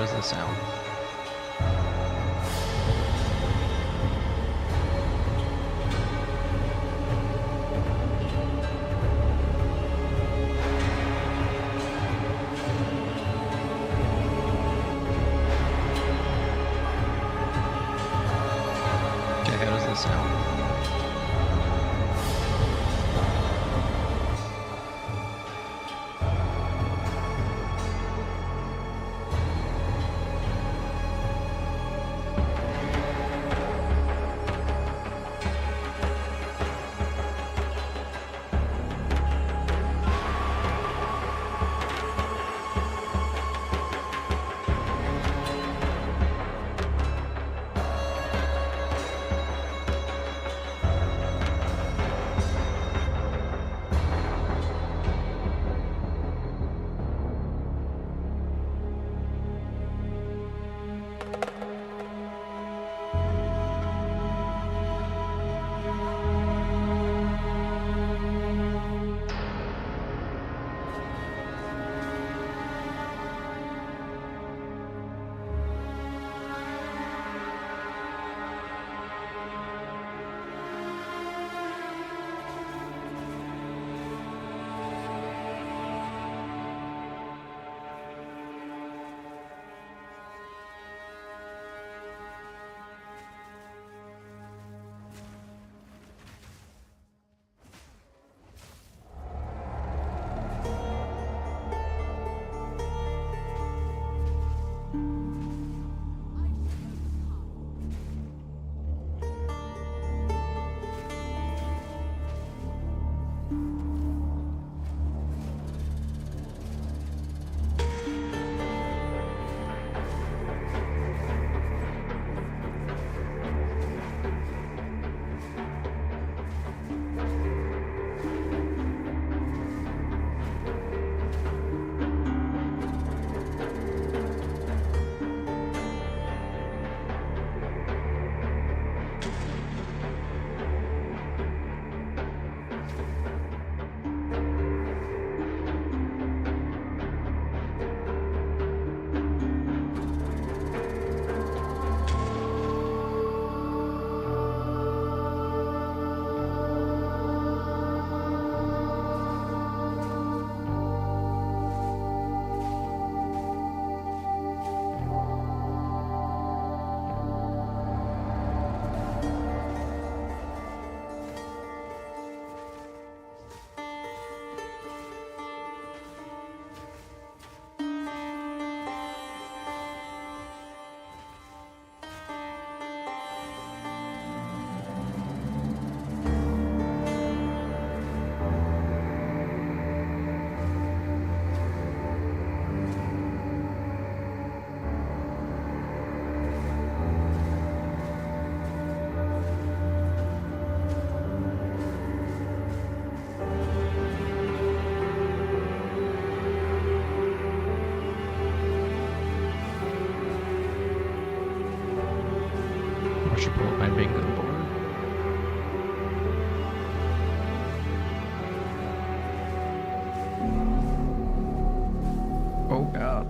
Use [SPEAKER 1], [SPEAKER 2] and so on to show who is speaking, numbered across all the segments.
[SPEAKER 1] does this sound? Okay, how does this sound? I should pull up my bingo board. Oh god.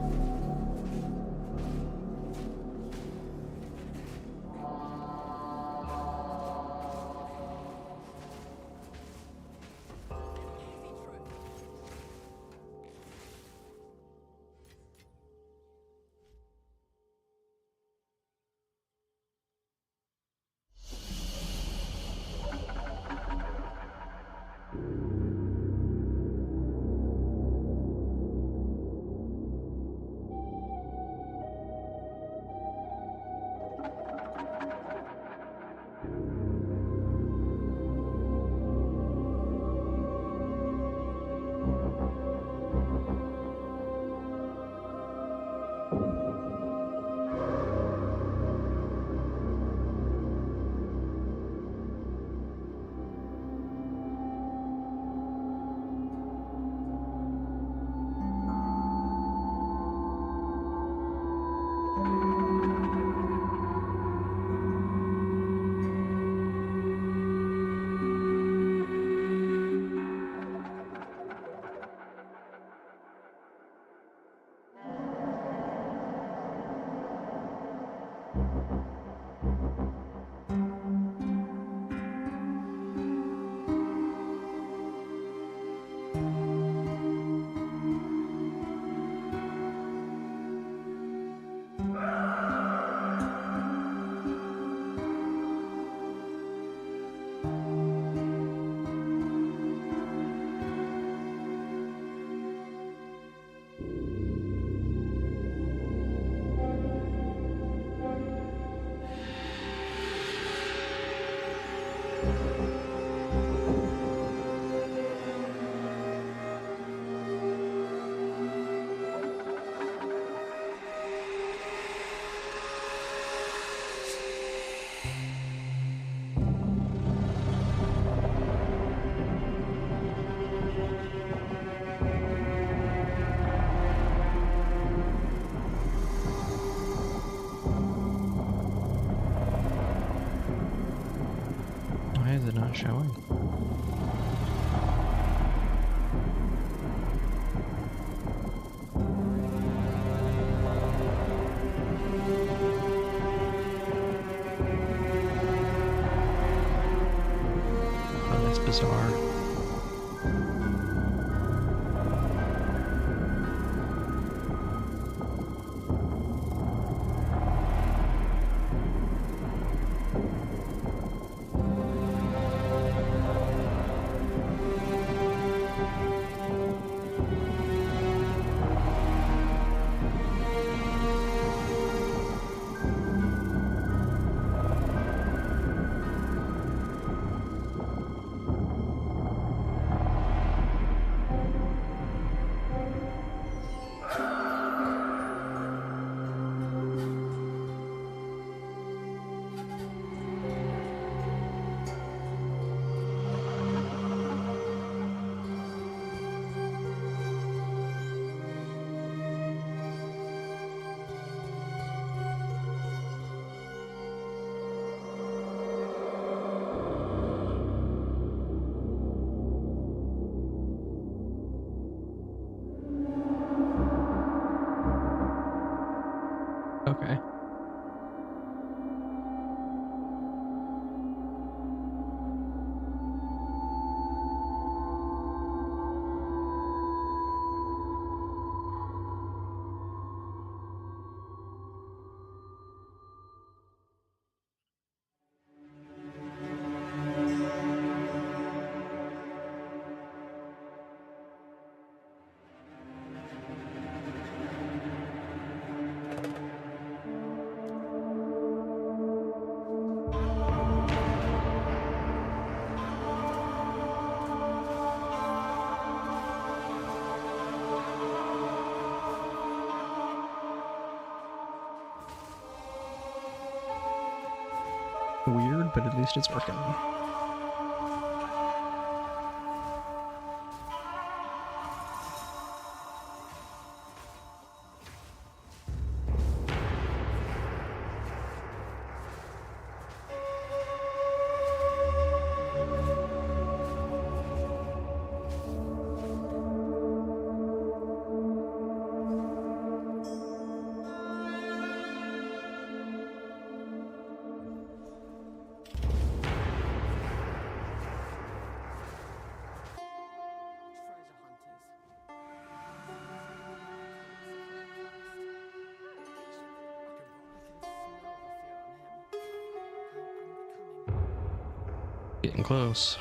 [SPEAKER 1] is it not showing? Oh, that's bizarre. Okay. Weird, but at least it's working. Getting close.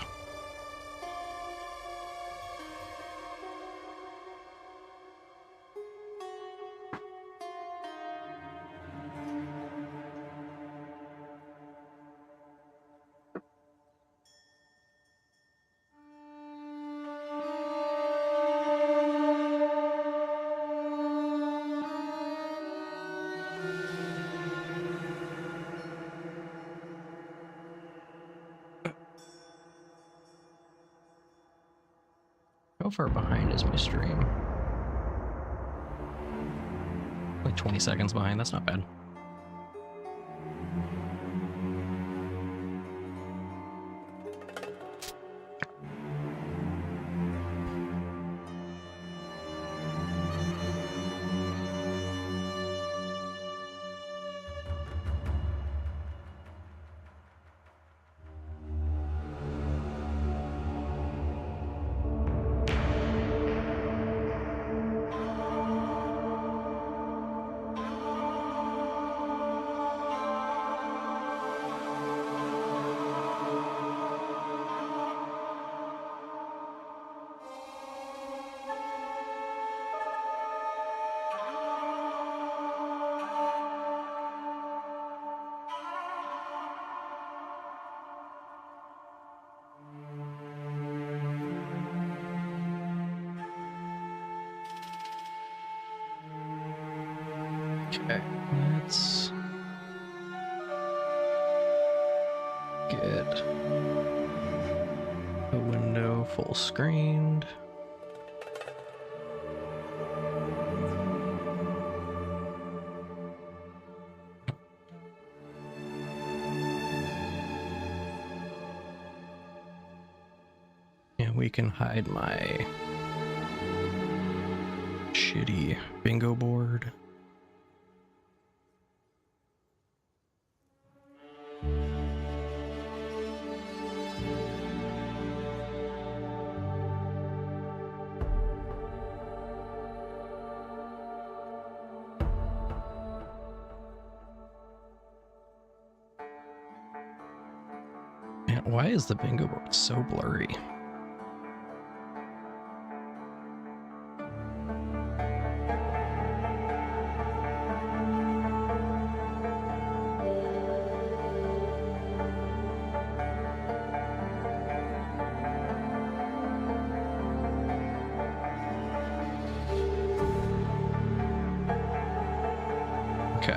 [SPEAKER 1] How far behind is my stream? Like 20 seconds behind, that's not bad. Okay, let's get the window full screened. And we can hide my shitty bingo board. Man, why is the bingo board so blurry? Okay,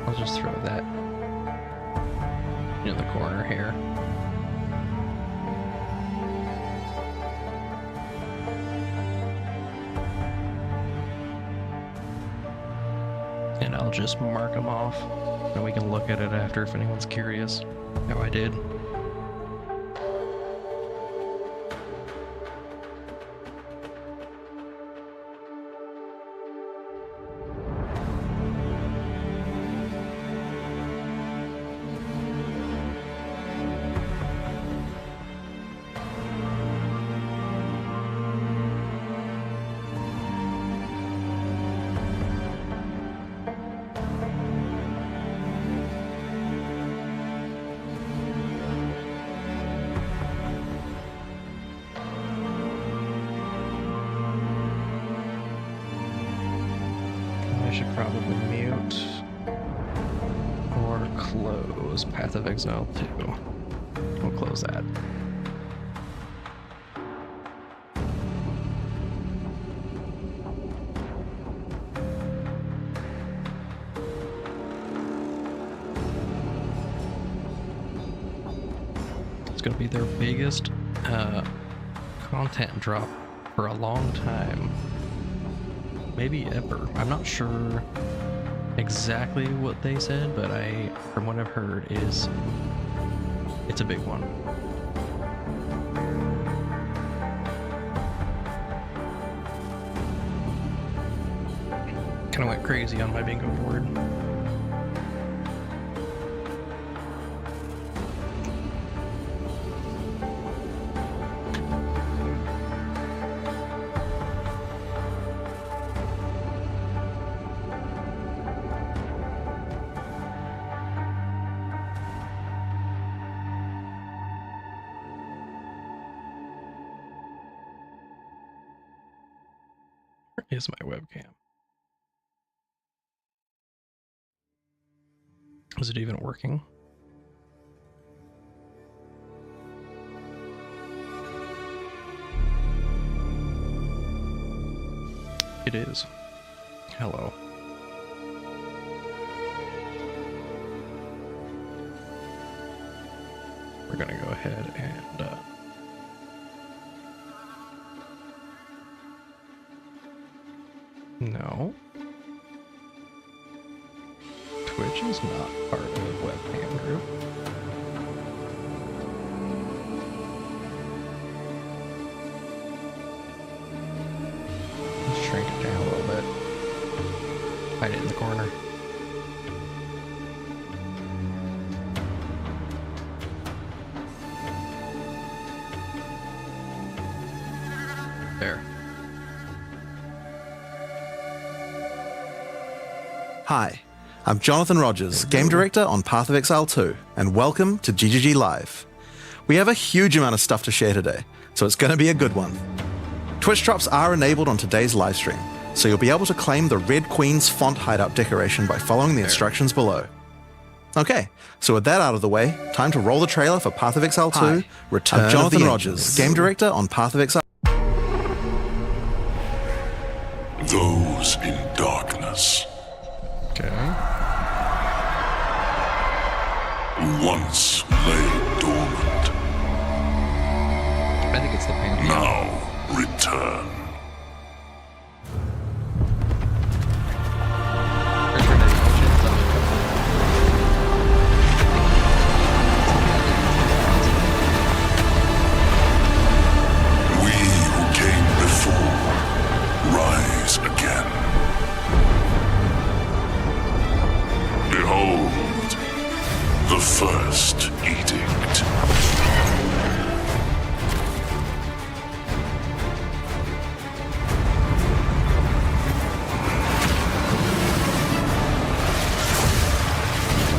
[SPEAKER 1] I'll just throw that in the corner here. And I'll just mark them off, and we can look at it after if anyone's curious how I did. I should probably mute or close Path of Exile 2. We'll close that. It's going to be their biggest content drop for a long time. Maybe ever. I'm not sure exactly what they said, but from what I've heard, it's a big one. Kind of went crazy on my bingo board. Is my webcam. Is it even working? It is. Hello. We're gonna go ahead and no. Twitch is not part of the webcam group. Let's shrink it down a little bit. Hide it in the corner. There.
[SPEAKER 2] Hi, I'm Jonathan Rogers, Game Director on Path of Exile 2, and welcome to GGG Live. We have a huge amount of stuff to share today, so it's going to be a good one. Twitch drops are enabled on today's livestream, so you'll be able to claim the Red Queen's font hideout decoration by following the instructions below. Okay, so with that out of the way, time to roll the trailer for Path of Exile 2,
[SPEAKER 3] Hi,
[SPEAKER 2] Return
[SPEAKER 3] I'm
[SPEAKER 2] of
[SPEAKER 3] Jonathan
[SPEAKER 2] the
[SPEAKER 3] Rogers.
[SPEAKER 2] Rogers, Game Director on Path of Exile.
[SPEAKER 4] Those in darkness,
[SPEAKER 1] Okay.
[SPEAKER 4] once lay dormant,
[SPEAKER 1] I think it's the Pantheon.
[SPEAKER 4] now return.
[SPEAKER 1] Return to the Ocean.
[SPEAKER 4] last edict.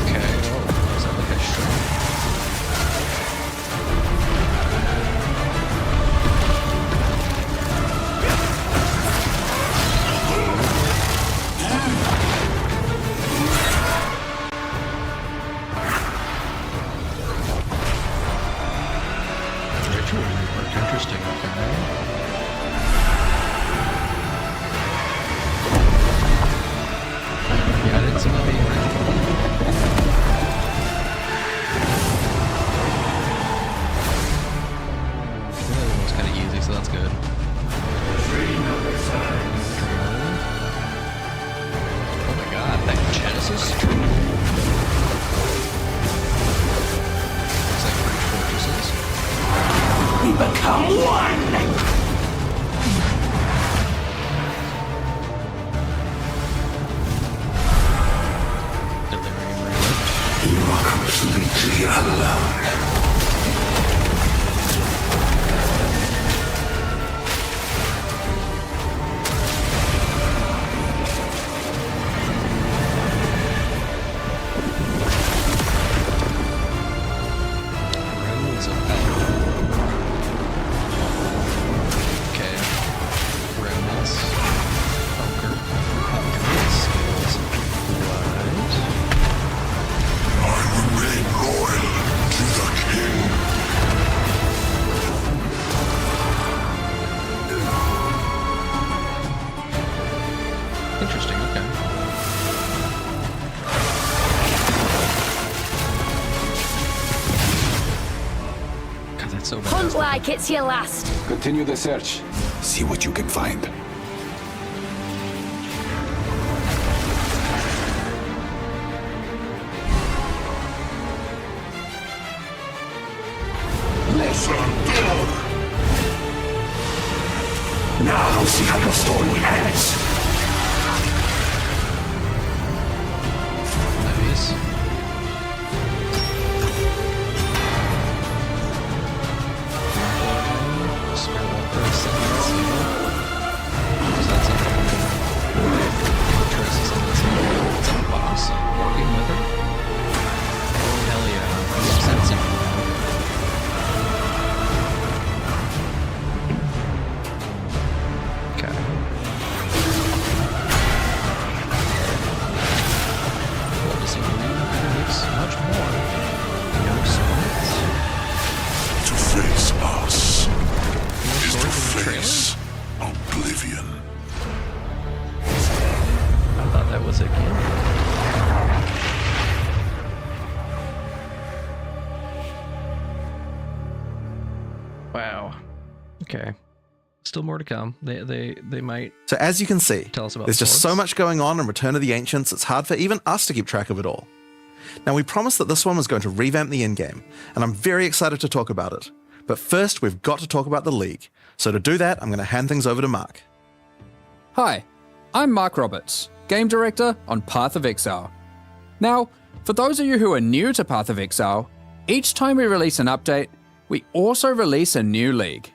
[SPEAKER 1] Okay, oh, is that like a string? Ritual rework, interesting, okay. Yeah, I didn't see that being original. The other one was kind of easy, so that's good. Oh my god, that Genesis? Looks like British fortresses.
[SPEAKER 3] We become one!
[SPEAKER 1] Delirium relic.
[SPEAKER 3] You are completely alone.
[SPEAKER 1] Runes of Power. Okay. Remnants. Alchemy skills. Right.
[SPEAKER 4] I remain loyal to the king.
[SPEAKER 1] Interesting, okay. God, that's so bad.
[SPEAKER 5] Hunt like it's your last.
[SPEAKER 6] Continue the search. See what you can find.
[SPEAKER 4] Rosador!
[SPEAKER 3] Now see how your story ends.
[SPEAKER 1] Nice. Spare one for a second. Is that something? Traces on this. It's a boss. Working with her? Hell yeah. Sensing. Okay. What does he do? Makes much more. No swords.
[SPEAKER 4] To face us is to
[SPEAKER 1] swords in the trailer?
[SPEAKER 4] face oblivion.
[SPEAKER 1] I thought that was a game. Wow. Okay. Still more to come. They might.
[SPEAKER 2] So as you can see,
[SPEAKER 1] Tell us about
[SPEAKER 2] there's just so
[SPEAKER 1] swords.
[SPEAKER 2] much going on in Return of the Ancients, it's hard for even us to keep track of it all. Now, we promised that this one was going to revamp the endgame, and I'm very excited to talk about it. But first, we've got to talk about the League. So to do that, I'm going to hand things over to Mark.
[SPEAKER 7] Hi, I'm Mark Roberts, Game Director on Path of Exile. Now, for those of you who are new to Path of Exile, each time we release an update, we also release a new league.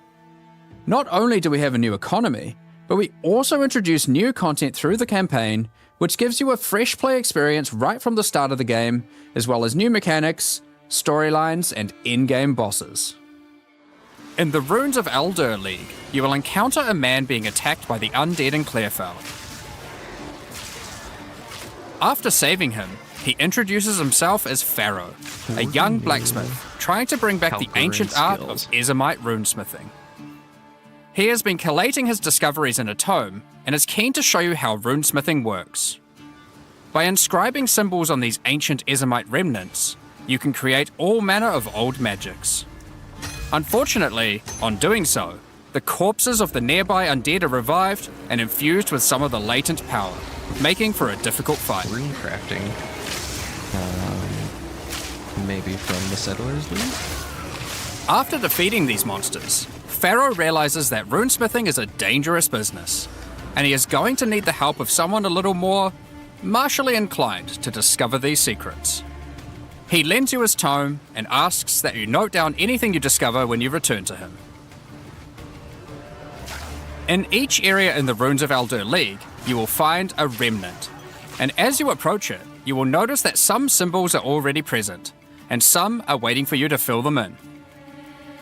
[SPEAKER 7] Not only do we have a new economy, but we also introduce new content through the campaign, which gives you a fresh play experience right from the start of the game, as well as new mechanics, storylines, and in-game bosses. In the Runes of Eldur League, you will encounter a man being attacked by the undead in Clearfell. After saving him, he introduces himself as Pharaoh, a young blacksmith trying to bring back the
[SPEAKER 1] Calculating
[SPEAKER 7] ancient art of
[SPEAKER 1] skills.
[SPEAKER 7] Ezomite runesmithing. He has been collating his discoveries in a tome and is keen to show you how runesmithing works. By inscribing symbols on these ancient Ezomite remnants, you can create all manner of old magics. Unfortunately, on doing so, the corpses of the nearby undead are revived and infused with some of the latent power, making for a difficult fight.
[SPEAKER 1] Rune crafting. Maybe from the Settlers League?
[SPEAKER 7] After defeating these monsters, Pharaoh realizes that runesmithing is a dangerous business, and he is going to need the help of someone a little more martially inclined to discover these secrets. He lends you his tome and asks that you note down anything you discover when you return to him. In each area in the Runes of Aldur League, you will find a remnant, and as you approach it, you will notice that some symbols are already present, and some are waiting for you to fill them in.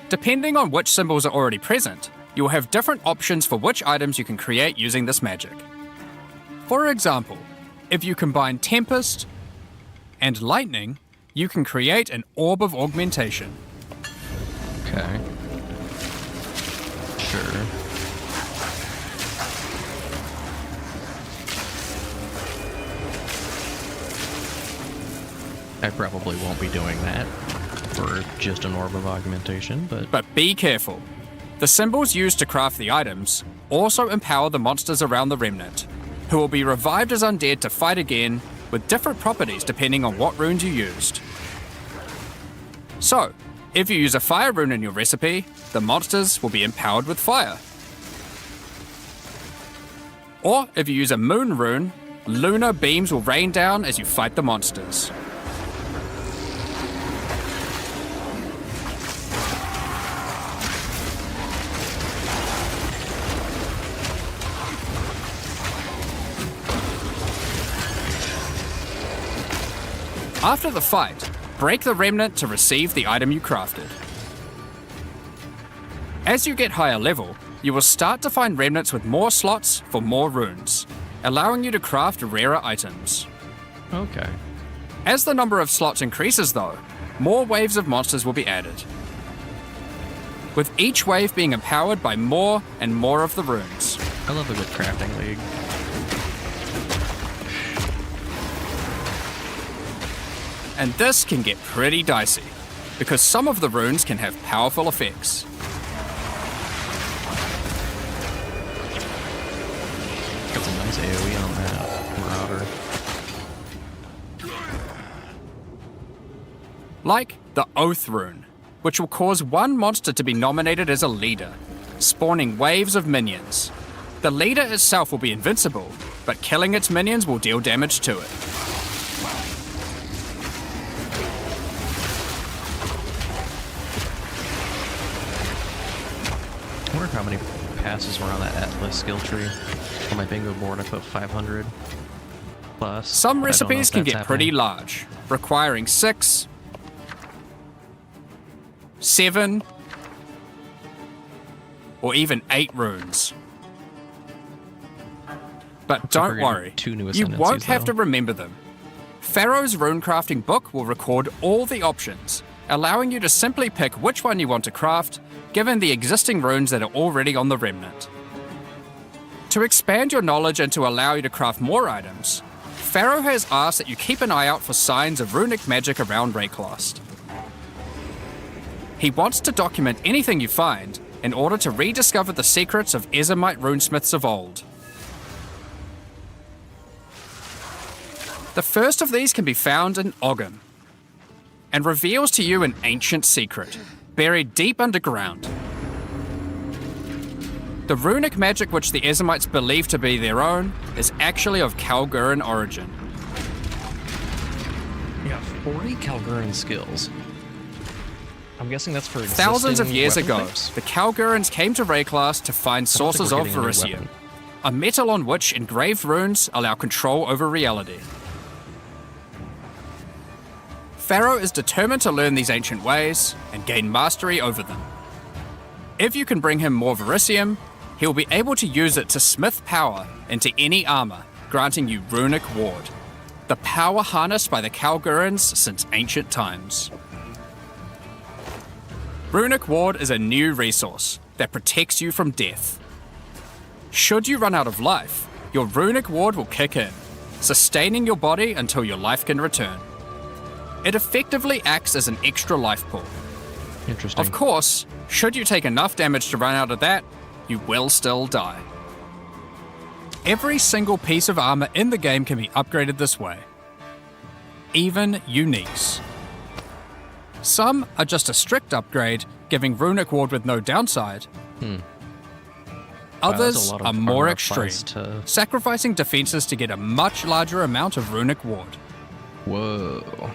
[SPEAKER 7] Depending on which symbols are already present, you will have different options for which items you can create using this magic. For example, if you combine Tempest and Lightning, you can create an Orb of Augmentation.
[SPEAKER 1] Okay. Sure. I probably won't be doing that for just an Orb of Augmentation, but
[SPEAKER 7] But be careful. The symbols used to craft the items also empower the monsters around the remnant, who will be revived as undead to fight again with different properties depending on what runes you used. So, if you use a fire rune in your recipe, the monsters will be empowered with fire. Or if you use a moon rune, lunar beams will rain down as you fight the monsters. After the fight, break the remnant to receive the item you crafted. As you get higher level, you will start to find remnants with more slots for more runes, allowing you to craft rarer items.
[SPEAKER 1] okay.
[SPEAKER 7] As the number of slots increases though, more waves of monsters will be added, with each wave being empowered by more and more of the runes.
[SPEAKER 1] I love a good crafting league.
[SPEAKER 7] And this can get pretty dicey, because some of the runes can have powerful effects.
[SPEAKER 1] Got some nice AoE on that Marauder.
[SPEAKER 7] Like the Oath rune, which will cause one monster to be nominated as a leader, spawning waves of minions. The leader itself will be invincible, but killing its minions will deal damage to it.
[SPEAKER 1] I wonder how many passes were on that Atlas skill tree. On my bingo board, I put 500 plus.
[SPEAKER 7] Some
[SPEAKER 1] but I don't know
[SPEAKER 7] recipes
[SPEAKER 1] if
[SPEAKER 7] can
[SPEAKER 1] that's
[SPEAKER 7] get pretty
[SPEAKER 1] happening.
[SPEAKER 7] large, requiring 6, 7, or even 8 runes. But
[SPEAKER 1] Looks like
[SPEAKER 7] don't
[SPEAKER 1] we're getting
[SPEAKER 7] worry,
[SPEAKER 1] 2 new
[SPEAKER 7] you won't
[SPEAKER 1] ascendancies,
[SPEAKER 7] have to
[SPEAKER 1] though.
[SPEAKER 7] remember them. Pharaoh's runecrafting book will record all the options, allowing you to simply pick which one you want to craft, given the existing runes that are already on the remnant. To expand your knowledge and to allow you to craft more items, Pharaoh has asked that you keep an eye out for signs of runic magic around Rayclast. He wants to document anything you find in order to rediscover the secrets of Ezomite runesmiths of old. The first of these can be found in Ogham, and reveals to you an ancient secret, buried deep underground. The runic magic which the Ezomites believe to be their own is actually of Kalguran origin.
[SPEAKER 1] Yeah, 40 Kalguran skills. I'm guessing that's for
[SPEAKER 7] Thousands of
[SPEAKER 1] existing
[SPEAKER 7] years
[SPEAKER 1] weapon
[SPEAKER 7] ago,
[SPEAKER 1] types?
[SPEAKER 7] the Kalgurans came to Rayclast to find
[SPEAKER 1] I don't think
[SPEAKER 7] sources
[SPEAKER 1] we're
[SPEAKER 7] of
[SPEAKER 1] getting a new
[SPEAKER 7] Verisium,
[SPEAKER 1] weapon.
[SPEAKER 7] a metal on which engraved runes allow control over reality. Pharaoh is determined to learn these ancient ways and gain mastery over them. If you can bring him more Verisium, he'll be able to use it to smith power into any armor, granting you Runic Ward, the power harnessed by the Kalgurans since ancient times. Runic Ward is a new resource that protects you from death. Should you run out of life, your Runic Ward will kick in, sustaining your body until your life can return. It effectively acts as an extra life pool.
[SPEAKER 1] Interesting.
[SPEAKER 7] Of course, should you take enough damage to run out of that, you will still die. Every single piece of armor in the game can be upgraded this way, even uniques. Some are just a strict upgrade, giving Runic Ward with no downside.
[SPEAKER 1] Wow,
[SPEAKER 7] Others
[SPEAKER 1] that's a lot of
[SPEAKER 7] are more
[SPEAKER 1] armor
[SPEAKER 7] extreme,
[SPEAKER 1] price to-
[SPEAKER 7] sacrificing defenses to get a much larger amount of Runic Ward.
[SPEAKER 1] Whoa.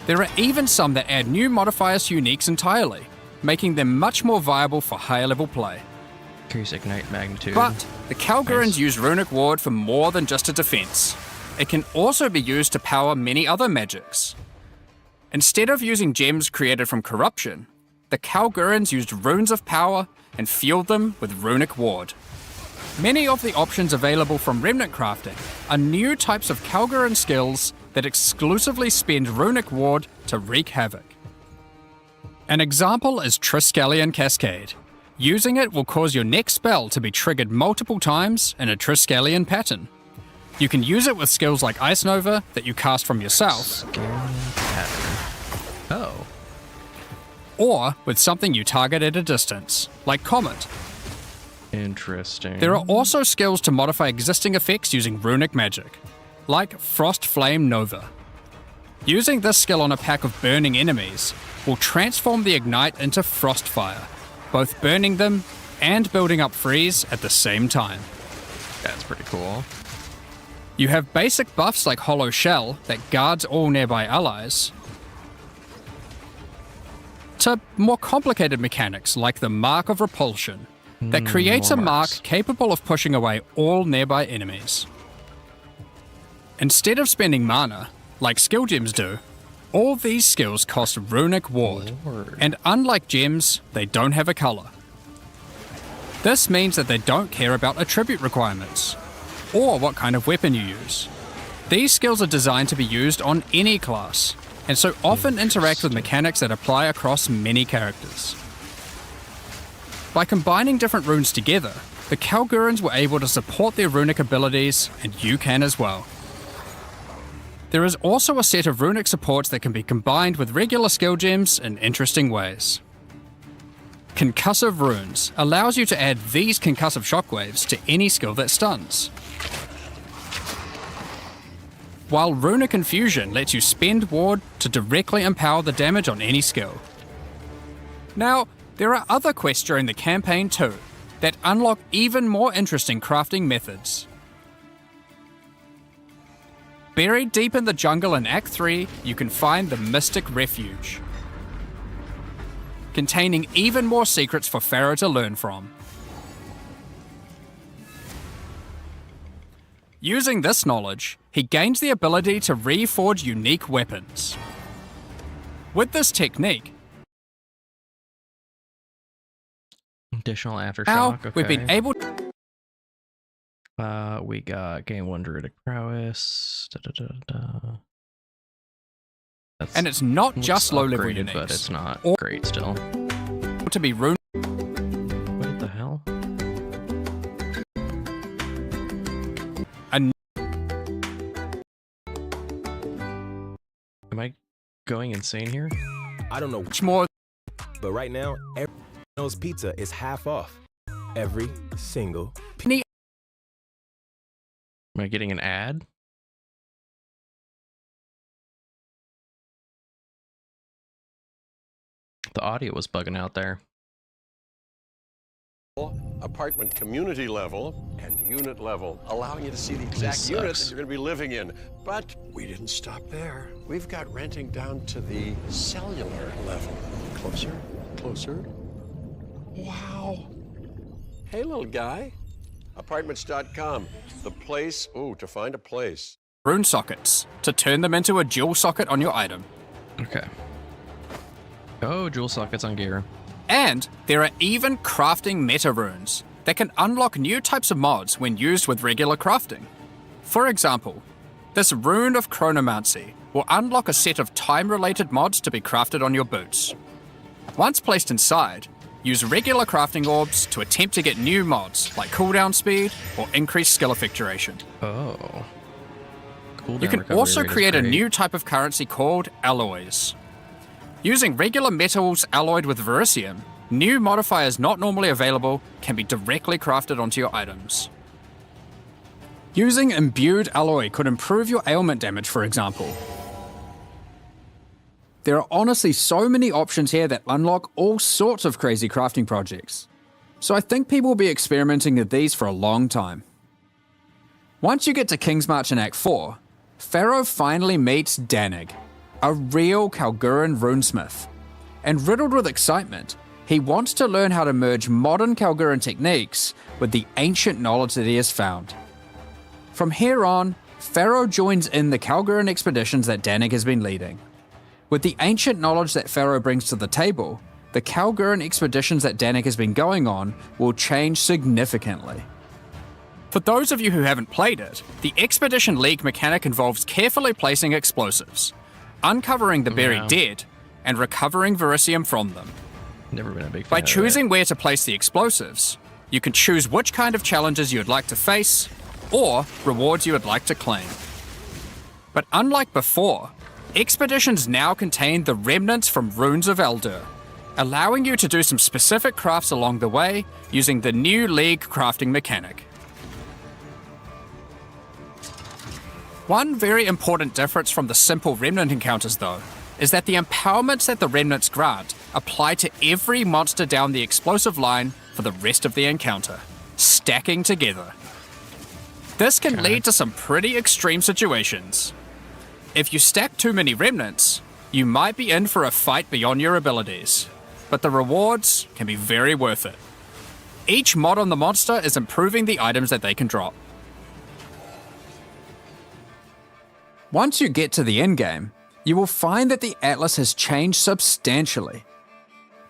[SPEAKER 7] There are even some that add new modifiers to uniques entirely, making them much more viable for higher level play.
[SPEAKER 1] Increase ignite magnitude.
[SPEAKER 7] But the Kalgurans
[SPEAKER 1] Nice.
[SPEAKER 7] use Runic Ward for more than just a defense. It can also be used to power many other magics. Instead of using gems created from corruption, the Kalgurans used runes of power and fueled them with Runic Ward. Many of the options available from Remnant crafting are new types of Kalguran skills that exclusively spend Runic Ward to wreak havoc. An example is Triskelion Cascade. Using it will cause your next spell to be triggered multiple times in a Triskelion pattern. You can use it with skills like Ice Nova that you cast from yourself,
[SPEAKER 1] Scaling pattern. Oh.
[SPEAKER 7] or with something you target at a distance, like Comet.
[SPEAKER 1] Interesting.
[SPEAKER 7] There are also skills to modify existing effects using runic magic, like Frost Flame Nova. Using this skill on a pack of burning enemies will transform the Ignite into Frost Fire, both burning them and building up freeze at the same time.
[SPEAKER 1] That's pretty cool.
[SPEAKER 7] You have basic buffs like Hollow Shell that guards all nearby allies, to more complicated mechanics like the Mark of Repulsion that creates a
[SPEAKER 1] more
[SPEAKER 7] mark
[SPEAKER 1] marks.
[SPEAKER 7] capable of pushing away all nearby enemies. Instead of spending mana, like skill gems do, all these skills cost Runic Ward,
[SPEAKER 1] Lord.
[SPEAKER 7] and unlike gems, they don't have a color. This means that they don't care about attribute requirements, or what kind of weapon you use. These skills are designed to be used on any class, and so often interact with mechanics that apply across many characters. By combining different runes together, the Kalgurans were able to support their runic abilities, and you can as well. There is also a set of runic supports that can be combined with regular skill gems in interesting ways. Concussive Runes allows you to add these concussive shockwaves to any skill that stuns. While Runic Infusion lets you spend ward to directly empower the damage on any skill. Now, there are other quests during the campaign too, that unlock even more interesting crafting methods. Buried deep in the jungle in Act 3, you can find the Mystic Refuge, containing even more secrets for Pharaoh to learn from. Using this knowledge, he gains the ability to reforge unique weapons. With this technique,
[SPEAKER 1] Additional aftershock.
[SPEAKER 7] now
[SPEAKER 1] Okay.
[SPEAKER 7] we've been able
[SPEAKER 1] We got gain 1 druidic prowess. That's
[SPEAKER 7] and it's not
[SPEAKER 1] looks
[SPEAKER 7] just low-level
[SPEAKER 1] upgraded,
[SPEAKER 7] uniques.
[SPEAKER 1] but it's not
[SPEAKER 7] Or-
[SPEAKER 1] great still.
[SPEAKER 7] to be rune.
[SPEAKER 1] What the hell?
[SPEAKER 7] And
[SPEAKER 1] Am I going insane here?
[SPEAKER 5] I don't know,
[SPEAKER 7] much more.
[SPEAKER 5] but right now, Domino's Pizza is half off. Every single
[SPEAKER 1] Am I getting an ad? The audio was bugging out there.
[SPEAKER 8] Apartment community level and unit level, allowing you to see the exact
[SPEAKER 1] This
[SPEAKER 8] unit
[SPEAKER 1] sucks.
[SPEAKER 8] that you're going to be living in. But we didn't stop there. We've got renting down to the cellular level. Closer, closer. Wow. Hey, little guy. Apartments.com, the place, to find a place.
[SPEAKER 7] Rune sockets to turn them into a dual socket on your item.
[SPEAKER 1] Okay. Oh, jewel sockets on gear.
[SPEAKER 7] And there are even crafting meta runes that can unlock new types of mods when used with regular crafting. For example, this Rune of Chronomancy will unlock a set of time-related mods to be crafted on your boots. Once placed inside, use regular crafting orbs to attempt to get new mods like cooldown speed or increased skill effectuation.
[SPEAKER 1] Oh. Cooldown
[SPEAKER 7] You can
[SPEAKER 1] recovery
[SPEAKER 7] also
[SPEAKER 1] rate is
[SPEAKER 7] create a
[SPEAKER 1] great.
[SPEAKER 7] new type of currency called alloys. Using regular metals alloyed with verisium, new modifiers not normally available can be directly crafted onto your items. Using imbued alloy could improve your ailment damage, for example. There are honestly so many options here that unlock all sorts of crazy crafting projects. So I think people will be experimenting with these for a long time. Once you get to King's March in Act 4, Pharaoh finally meets Danig, a real Kalguran runesmith. And riddled with excitement, he wants to learn how to merge modern Kalguran techniques with the ancient knowledge that he has found. From here on, Pharaoh joins in the Kalguran expeditions that Danik has been leading. With the ancient knowledge that Pharaoh brings to the table, the Kalguran expeditions that Danik has been going on will change significantly. For those of you who haven't played it, the Expedition League mechanic involves carefully placing explosives, uncovering the buried dead, and recovering Verisium from them.
[SPEAKER 1] Never been a big fan
[SPEAKER 7] By
[SPEAKER 1] of
[SPEAKER 7] choosing where to place the explosives, you can choose which kind of challenges you would like to face, or rewards you would like to claim. But unlike before, expeditions now contain the remnants from Runes of Eldur, allowing you to do some specific crafts along the way using the new League crafting mechanic. One very important difference from the simple remnant encounters, though, is that the empowerments that the remnants grant apply to every monster down the explosive line for the rest of the encounter, stacking together. This can lead to some pretty extreme situations. If you stack too many remnants, you might be in for a fight beyond your abilities, but the rewards can be very worth it. Each mod on the monster is improving the items that they can drop. Once you get to the endgame, you will find that the Atlas has changed substantially.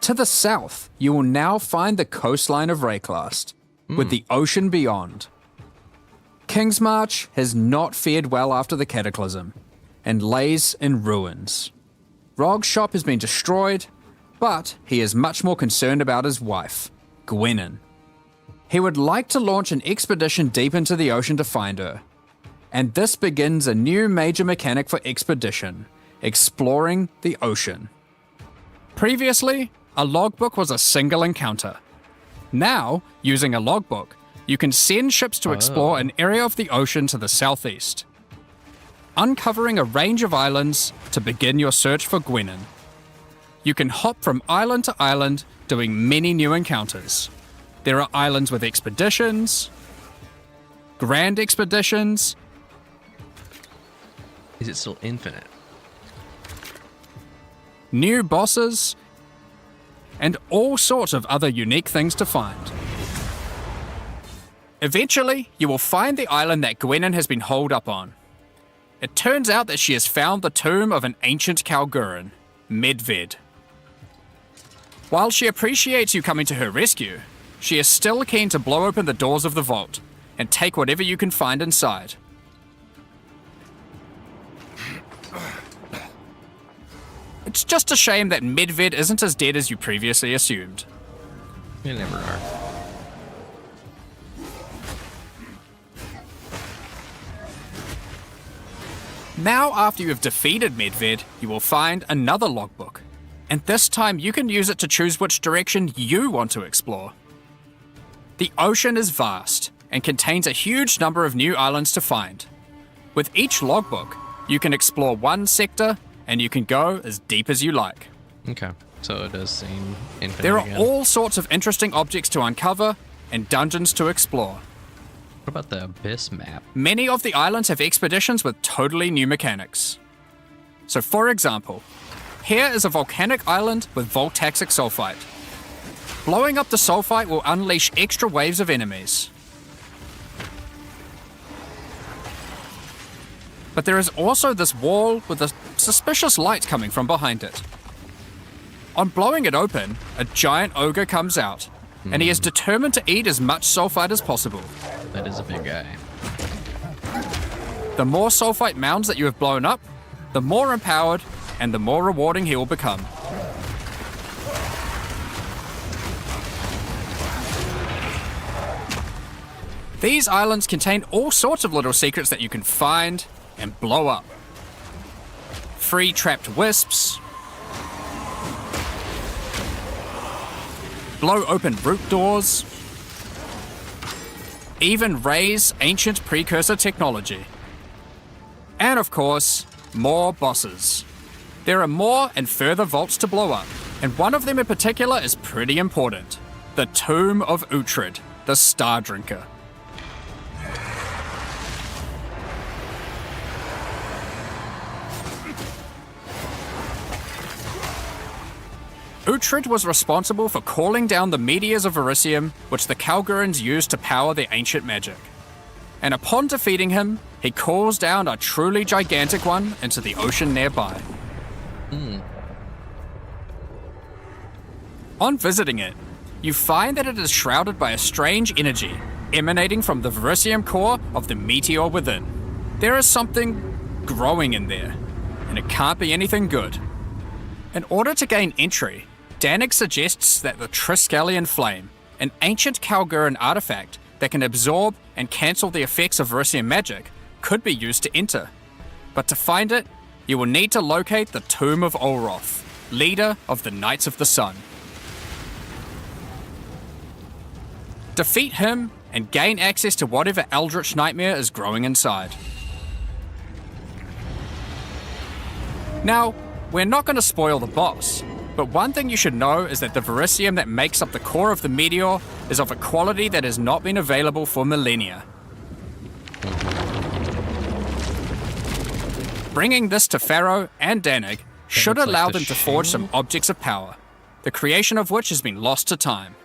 [SPEAKER 7] To the south, you will now find the coastline of Rayclast, with the ocean beyond. Kingsmarch has not fared well after the Cataclysm, and lays in ruins. Rog's shop has been destroyed, but he is much more concerned about his wife, Gwenyn. He would like to launch an expedition deep into the ocean to find her, and this begins a new major mechanic for Expedition, exploring the ocean. Previously, a logbook was a single encounter. Now, using a logbook, you can send ships to explore an area of the ocean to the southeast, uncovering a range of islands to begin your search for Gwenyn. You can hop from island to island, doing many new encounters. There are islands with expeditions, grand expeditions.
[SPEAKER 1] Is it still infinite?
[SPEAKER 7] New bosses, and all sorts of other unique things to find. Eventually, you will find the island that Gwenyn has been holed up on. It turns out that she has found the tomb of an ancient Kalguran, Medved. While she appreciates you coming to her rescue, she is still keen to blow open the doors of the vault and take whatever you can find inside. It's just a shame that Medved isn't as dead as you previously assumed.
[SPEAKER 1] You never are.
[SPEAKER 7] Now, after you have defeated Medved, you will find another logbook, and this time you can use it to choose which direction you want to explore. The ocean is vast and contains a huge number of new islands to find. With each logbook, you can explore one sector, and you can go as deep as you like.
[SPEAKER 1] Okay, so it does seem infinite.
[SPEAKER 7] There are
[SPEAKER 1] again.
[SPEAKER 7] all sorts of interesting objects to uncover and dungeons to explore.
[SPEAKER 1] What about the Abyss map?
[SPEAKER 7] Many of the islands have expeditions with totally new mechanics. So for example, here is a volcanic island with voltaxic sulfite. Blowing up the sulfite will unleash extra waves of enemies. But there is also this wall with a suspicious light coming from behind it. On blowing it open, a giant ogre comes out, and he is determined to eat as much sulfite as possible.
[SPEAKER 1] That is a big guy.
[SPEAKER 7] The more sulfite mounds that you have blown up, the more empowered and the more rewarding he will become. These islands contain all sorts of little secrets that you can find and blow up. Free trapped wisps, blow open root doors, even raise ancient precursor technology. And of course, more bosses. There are more and further vaults to blow up, and one of them in particular is pretty important. The Tomb of Uhtred, the Star Drinker. Uhtred was responsible for calling down the meteors of Verisium, which the Kalgurans used to power their ancient magic. And upon defeating him, he calls down a truly gigantic one into the ocean nearby. On visiting it, you find that it is shrouded by a strange energy emanating from the Verisium core of the meteor within. There is something growing in there, and it can't be anything good. In order to gain entry, Danig suggests that the Triskelion Flame, an ancient Kalguran artifact that can absorb and cancel the effects of Verisium magic, could be used to enter. But to find it, you will need to locate the Tomb of Olroth, leader of the Knights of the Sun. Defeat him and gain access to whatever eldritch nightmare is growing inside. Now, we're not going to spoil the boss, but one thing you should know is that the Verisium that makes up the core of the meteor is of a quality that has not been available for millennia. Bringing this to Pharaoh and Danig should
[SPEAKER 1] looks like
[SPEAKER 7] allow
[SPEAKER 1] the
[SPEAKER 7] them to forge some
[SPEAKER 1] shield.
[SPEAKER 7] objects of power, the creation of which has been lost to time.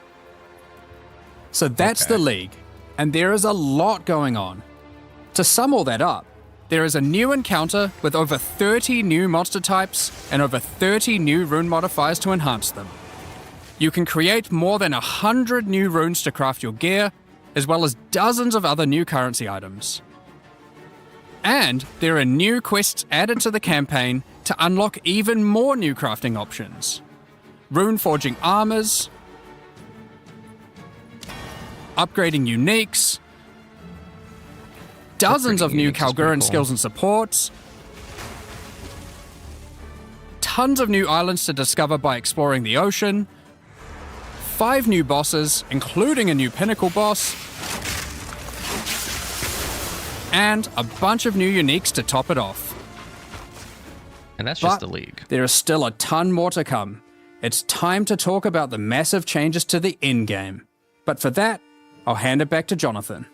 [SPEAKER 7] So that's
[SPEAKER 1] Okay.
[SPEAKER 7] the League, and there is a lot going on. To sum all that up, there is a new encounter with over 30 new monster types and over 30 new rune modifiers to enhance them. You can create more than 100 new runes to craft your gear, as well as dozens of other new currency items. And there are new quests added to the campaign to unlock even more new crafting options. Rune forging armors, upgrading uniques, dozens of
[SPEAKER 1] Upgrading
[SPEAKER 7] new
[SPEAKER 1] uniques is pretty
[SPEAKER 7] Kalguran
[SPEAKER 1] cool.
[SPEAKER 7] skills and supports, tons of new islands to discover by exploring the ocean, 5 new bosses, including a new pinnacle boss, and a bunch of new uniques to top it off.
[SPEAKER 1] And that's just
[SPEAKER 7] But
[SPEAKER 1] the League.
[SPEAKER 7] there is still a ton more to come. It's time to talk about the massive changes to the endgame. But for that, I'll hand it back to Jonathan.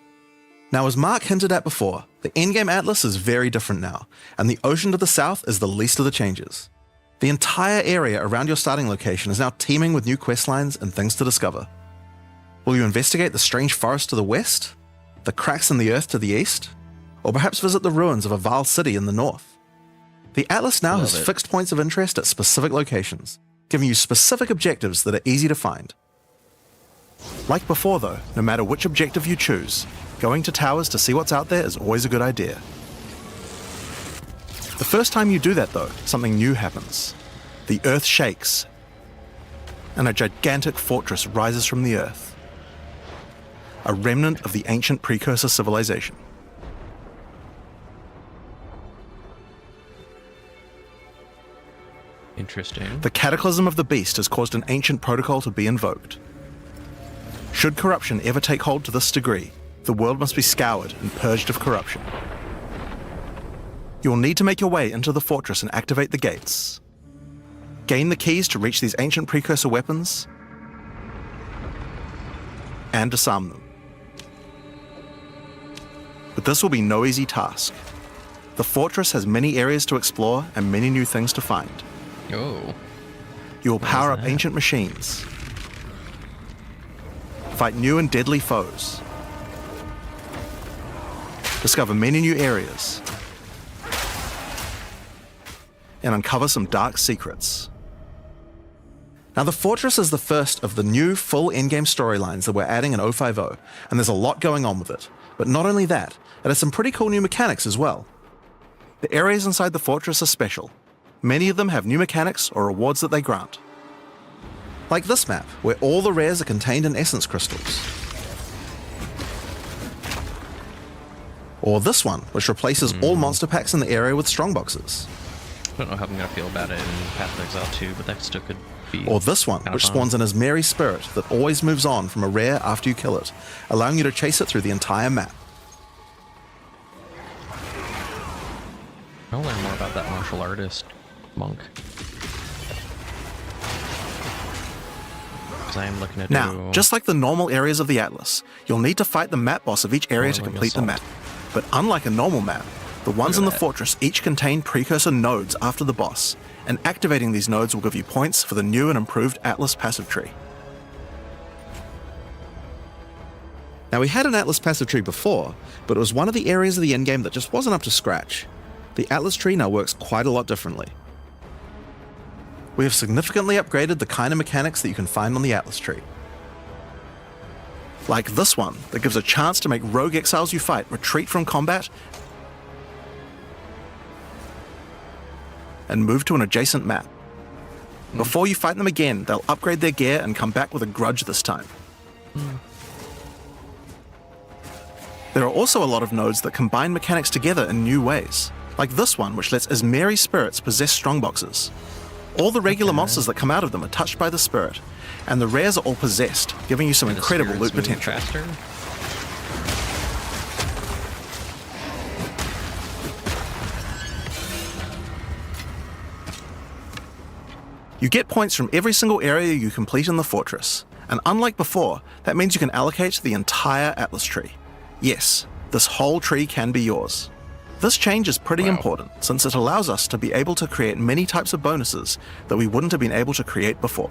[SPEAKER 2] Now, as Mark hinted at before, the endgame atlas is very different now, and the ocean to the south is the least of the changes. The entire area around your starting location is now teeming with new questlines and things to discover. Will you investigate the strange forest to the west? The cracks in the earth to the east? Or perhaps visit the ruins of a Val city in the north? The atlas now has
[SPEAKER 1] Love it.
[SPEAKER 2] fixed points of interest at specific locations, giving you specific objectives that are easy to find. Like before though, no matter which objective you choose, going to towers to see what's out there is always a good idea. The first time you do that though, something new happens. The earth shakes, and a gigantic fortress rises from the earth. A remnant of the ancient precursor civilization.
[SPEAKER 1] Interesting.
[SPEAKER 2] The cataclysm of the beast has caused an ancient protocol to be invoked. Should corruption ever take hold to this degree, the world must be scoured and purged of corruption. You will need to make your way into the fortress and activate the gates. Gain the keys to reach these ancient precursor weapons, and disarm them. But this will be no easy task. The fortress has many areas to explore and many new things to find.
[SPEAKER 1] Oh.
[SPEAKER 2] You will power up
[SPEAKER 1] that?
[SPEAKER 2] ancient machines, fight new and deadly foes, discover many new areas, and uncover some dark secrets. Now, the Fortress is the first of the new full endgame storylines that we're adding in 050, and there's a lot going on with it. But not only that, it has some pretty cool new mechanics as well. The areas inside the Fortress are special. Many of them have new mechanics or rewards that they grant. Like this map, where all the rares are contained in essence crystals. Or this one, which replaces all monster packs in the area with strongboxes.
[SPEAKER 1] I don't know how I'm going to feel about it in Path of Exile 2, but that still could be.
[SPEAKER 2] Or this one,
[SPEAKER 1] kinda
[SPEAKER 2] which
[SPEAKER 1] fun.
[SPEAKER 2] spawns an Asmeri spirit that always moves on from a rare after you kill it, allowing you to chase it through the entire map.
[SPEAKER 1] I'll learn more about that martial artist monk. Because I am looking to
[SPEAKER 2] Now,
[SPEAKER 1] do...
[SPEAKER 2] just like the normal areas of the Atlas, you'll need to fight the map boss of each area to
[SPEAKER 1] Whirling
[SPEAKER 2] complete the
[SPEAKER 1] Assault.
[SPEAKER 2] map. But unlike a normal map, The ones
[SPEAKER 1] Look
[SPEAKER 2] in
[SPEAKER 1] at
[SPEAKER 2] the
[SPEAKER 1] that.
[SPEAKER 2] fortress each contain precursor nodes after the boss, and activating these nodes will give you points for the new and improved Atlas passive tree. Now, we had an Atlas passive tree before, but it was one of the areas of the endgame that just wasn't up to scratch. The Atlas tree now works quite a lot differently. We have significantly upgraded the kind of mechanics that you can find on the Atlas tree. Like this one, that gives a chance to make rogue exiles you fight retreat from combat and move to an adjacent map. Before you fight them again, they'll upgrade their gear and come back with a grudge this time. There are also a lot of nodes that combine mechanics together in new ways, like this one which lets Ismeri spirits possess strongboxes. All the regular monsters that come out of them are touched by the spirit, and the rares are all possessed, giving you some
[SPEAKER 1] The
[SPEAKER 2] incredible loot
[SPEAKER 1] spirits move
[SPEAKER 2] potential.
[SPEAKER 1] faster?
[SPEAKER 2] You get points from every single area you complete in the fortress, and unlike before, that means you can allocate the entire Atlas tree. Yes, this whole tree can be yours. This change is pretty
[SPEAKER 1] Wow.
[SPEAKER 2] important, since it allows us to be able to create many types of bonuses that we wouldn't have been able to create before.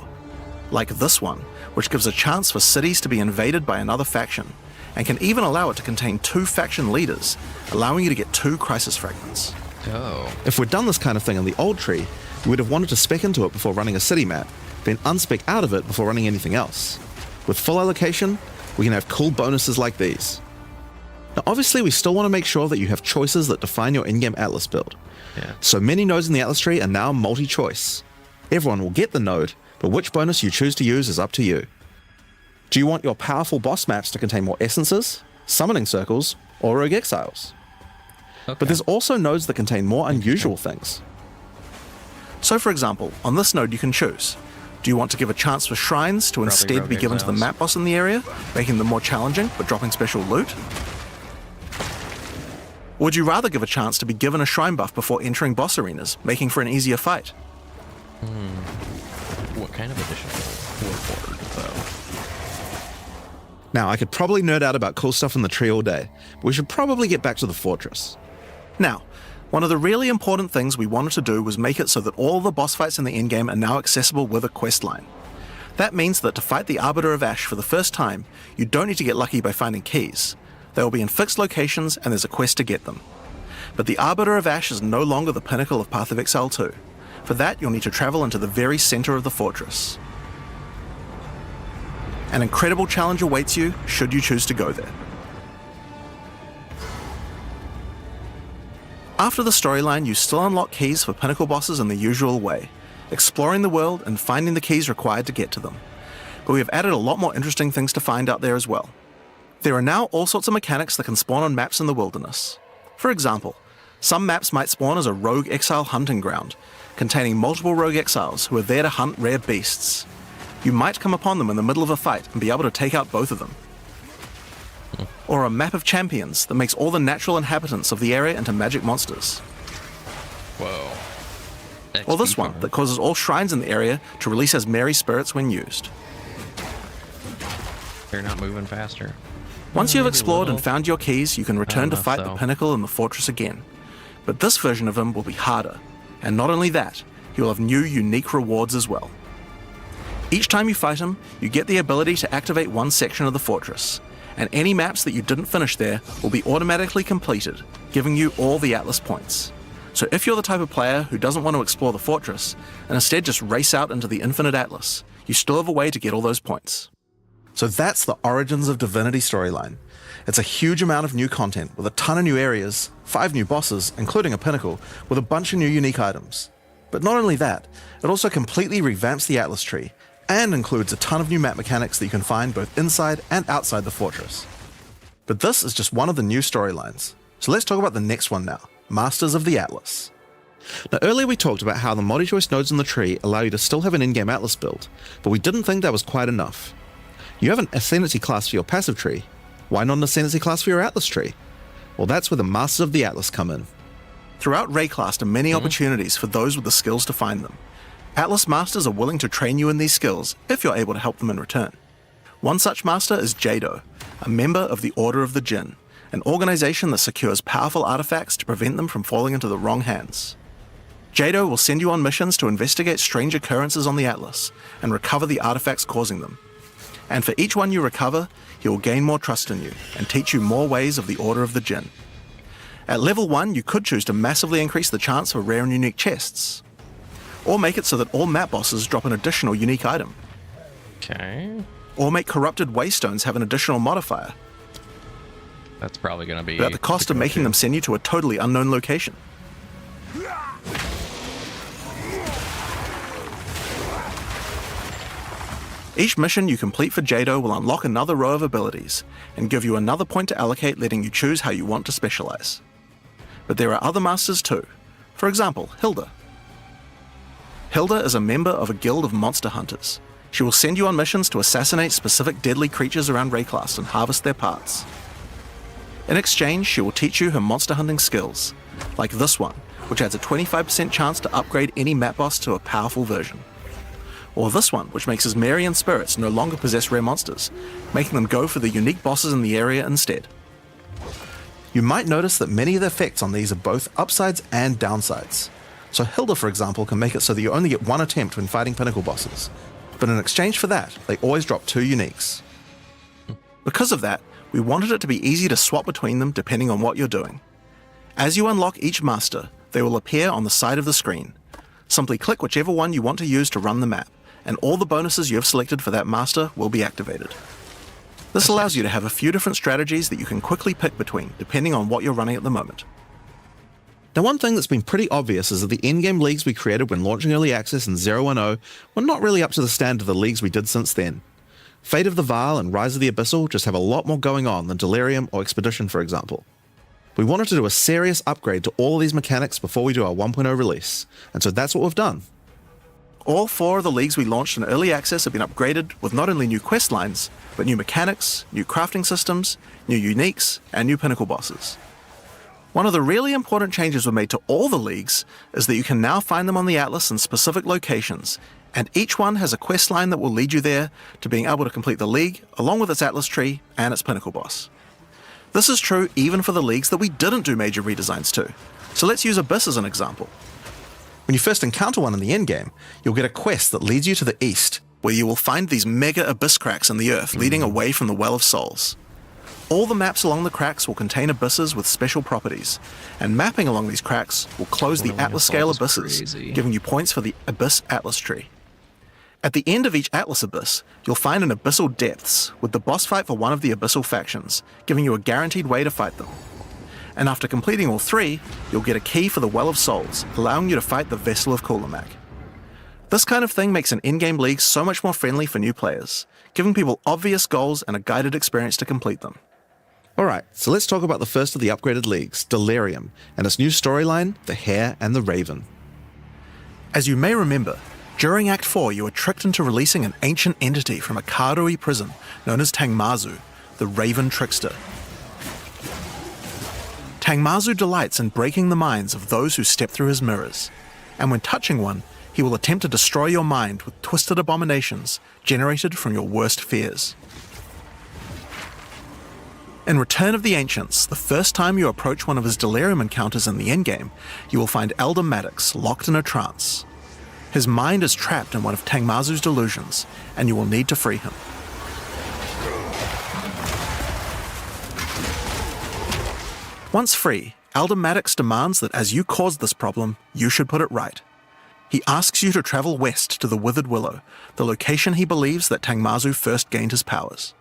[SPEAKER 2] Like this one, which gives a chance for cities to be invaded by another faction, and can even allow it to contain 2 faction leaders, allowing you to get 2 crisis fragments.
[SPEAKER 1] Oh.
[SPEAKER 2] If we'd done this kind of thing in the old tree, we would have wanted to spec into it before running a city map, then unspec out of it before running anything else. With full allocation, we can have cool bonuses like these. Now obviously we still want to make sure that you have choices that define your in-game Atlas build.
[SPEAKER 1] Yeah.
[SPEAKER 2] So many nodes in the Atlas tree are now multi-choice. Everyone will get the node, but which bonus you choose to use is up to you. Do you want your powerful boss maps to contain more essences, summoning circles, or rogue exiles?
[SPEAKER 1] Okay.
[SPEAKER 2] But there's also nodes that contain more unusual things. So for example, on this node you can choose. Do you want to give a chance for shrines to instead
[SPEAKER 1] rogue
[SPEAKER 2] be given to the
[SPEAKER 1] exiles.
[SPEAKER 2] map boss in the area, making them more challenging but dropping special loot? Or would you rather give a chance to be given a shrine buff before entering boss arenas, making for an easier fight?
[SPEAKER 1] What kind of additional reward, though?
[SPEAKER 2] Now, I could probably nerd out about cool stuff in the tree all day, but we should probably get back to the fortress. Now, one of the really important things we wanted to do was make it so that all the boss fights in the endgame are now accessible with a quest line. That means that to fight the Arbiter of Ash for the first time, you don't need to get lucky by finding keys. They will be in fixed locations and there's a quest to get them. But the Arbiter of Ash is no longer the pinnacle of Path of Exile 2. For that, you'll need to travel into the very center of the fortress. An incredible challenge awaits you should you choose to go there. After the storyline, you still unlock keys for pinnacle bosses in the usual way, exploring the world and finding the keys required to get to them. But we have added a lot more interesting things to find out there as well. There are now all sorts of mechanics that can spawn on maps in the wilderness. For example, some maps might spawn as a rogue exile hunting ground, containing multiple rogue exiles who are there to hunt rare beasts. You might come upon them in the middle of a fight and be able to take out both of them. Or a map of champions that makes all the natural inhabitants of the area into magic monsters.
[SPEAKER 1] Whoa.
[SPEAKER 2] Or this
[SPEAKER 1] XP
[SPEAKER 2] one
[SPEAKER 1] farm.
[SPEAKER 2] that causes all shrines in the area to release as merry spirits when used.
[SPEAKER 1] They're not moving faster.
[SPEAKER 2] Once you have
[SPEAKER 1] Maybe a
[SPEAKER 2] explored and
[SPEAKER 1] little.
[SPEAKER 2] found your keys, you can return to
[SPEAKER 1] enough,
[SPEAKER 2] fight the
[SPEAKER 1] though.
[SPEAKER 2] pinnacle in the fortress again. But this version of him will be harder. And not only that, he will have new unique rewards as well. Each time you fight him, you get the ability to activate one section of the fortress, and any maps that you didn't finish there will be automatically completed, giving you all the Atlas points. So if you're the type of player who doesn't want to explore the fortress, and instead just race out into the infinite Atlas, you still have a way to get all those points. So that's the Origins of Divinity storyline. It's a huge amount of new content with a ton of new areas, 5 new bosses, including a pinnacle, with a bunch of new unique items. But not only that, it also completely revamps the Atlas tree, and includes a ton of new map mechanics that you can find both inside and outside the fortress. But this is just one of the new storylines. So let's talk about the next one now, Masters of the Atlas. Now earlier we talked about how the multi-choice nodes in the tree allow you to still have an in-game Atlas build, but we didn't think that was quite enough. You have an Ascendancy class for your passive tree, why not an Ascendancy class for your Atlas tree? Well, that's where the Masters of the Atlas come in. Throughout Rayclast are many opportunities for those with the skills to find them. Atlas Masters are willing to train you in these skills if you're able to help them in return. One such master is Jado, a member of the Order of the Jinn, an organization that secures powerful artifacts to prevent them from falling into the wrong hands. Jado will send you on missions to investigate strange occurrences on the Atlas and recover the artifacts causing them. And for each one you recover, he will gain more trust in you and teach you more ways of the Order of the Jinn. At level 1, you could choose to massively increase the chance for rare and unique chests, or make it so that all map bosses drop an additional unique item,
[SPEAKER 1] Okay.
[SPEAKER 2] or make corrupted waystones have an additional modifier,
[SPEAKER 1] That's probably going to be...
[SPEAKER 2] but at the cost of making them send you to a totally unknown location. Each mission you complete for Jado will unlock another row of abilities and give you another point to allocate, letting you choose how you want to specialize. But there are other masters too. For example, Hilda. Hilda is a member of a guild of monster hunters. She will send you on missions to assassinate specific deadly creatures around Rayclast and harvest their parts. In exchange, she will teach you her monster hunting skills, like this one, which adds a 25% chance to upgrade any map boss to a powerful version. Or this one, which makes his Marian spirits no longer possess rare monsters, making them go for the unique bosses in the area instead. You might notice that many of the effects on these are both upsides and downsides. So Hilda, for example, can make it so that you only get one attempt when fighting pinnacle bosses, but in exchange for that, they always drop 2 uniques. Because of that, we wanted it to be easy to swap between them depending on what you're doing. As you unlock each master, they will appear on the side of the screen. Simply click whichever one you want to use to run the map, and all the bonuses you have selected for that master will be activated. This allows you to have a few different strategies that you can quickly pick between, depending on what you're running at the moment. Now, one thing that's been pretty obvious is that the endgame leagues we created when launching Early Access in 010 were not really up to the standard of the leagues we did since then. Fate of the Vaal and Rise of the Abyssal just have a lot more going on than Delirium or Expedition, for example. We wanted to do a serious upgrade to all of these mechanics before we do our 1.0 release, and so that's what we've done. All 4 of the leagues we launched in Early Access have been upgraded with not only new quest lines, but new mechanics, new crafting systems, new uniques, and new pinnacle bosses. One of the really important changes we made to all the leagues is that you can now find them on the Atlas in specific locations, and each one has a quest line that will lead you there to being able to complete the league, along with its Atlas tree and its pinnacle boss. This is true even for the leagues that we didn't do major redesigns to, so let's use Abyss as an example. When you first encounter one in the endgame, you'll get a quest that leads you to the east, where you will find these mega abyss cracks in the earth leading away from the Well of Souls. All the maps along the cracks will contain abysses with special properties, and mapping along these cracks will close the Atlas scale abysses, giving you points for the Abyss Atlas tree. At the end of each Atlas abyss, you'll find an Abyssal Depths with the boss fight for one of the Abyssal factions, giving you a guaranteed way to fight them. And after completing all 3, you'll get a key for the Well of Souls, allowing you to fight the Vessel of Kulamak. This kind of thing makes an in-game league so much more friendly for new players, giving people obvious goals and a guided experience to complete them. Alright, so let's talk about the first of the upgraded leagues, Delirium, and its new storyline, The Hare and the Raven. As you may remember, during Act 4 you were tricked into releasing an ancient entity from a Karui prison known as Tangmazu, the Raven Trickster. Tangmazu delights in breaking the minds of those who step through his mirrors, and when touching one, he will attempt to destroy your mind with twisted abominations generated from your worst fears. In Return of the Ancients, the first time you approach one of his Delirium encounters in the endgame, you will find Elder Maddox locked in a trance. His mind is trapped in one of Tangmazu's delusions, and you will need to free him. Once free, Elder Maddox demands that as you caused this problem, you should put it right. He asks you to travel west to the Withered Willow, the location he believes that Tangmazu first gained his powers.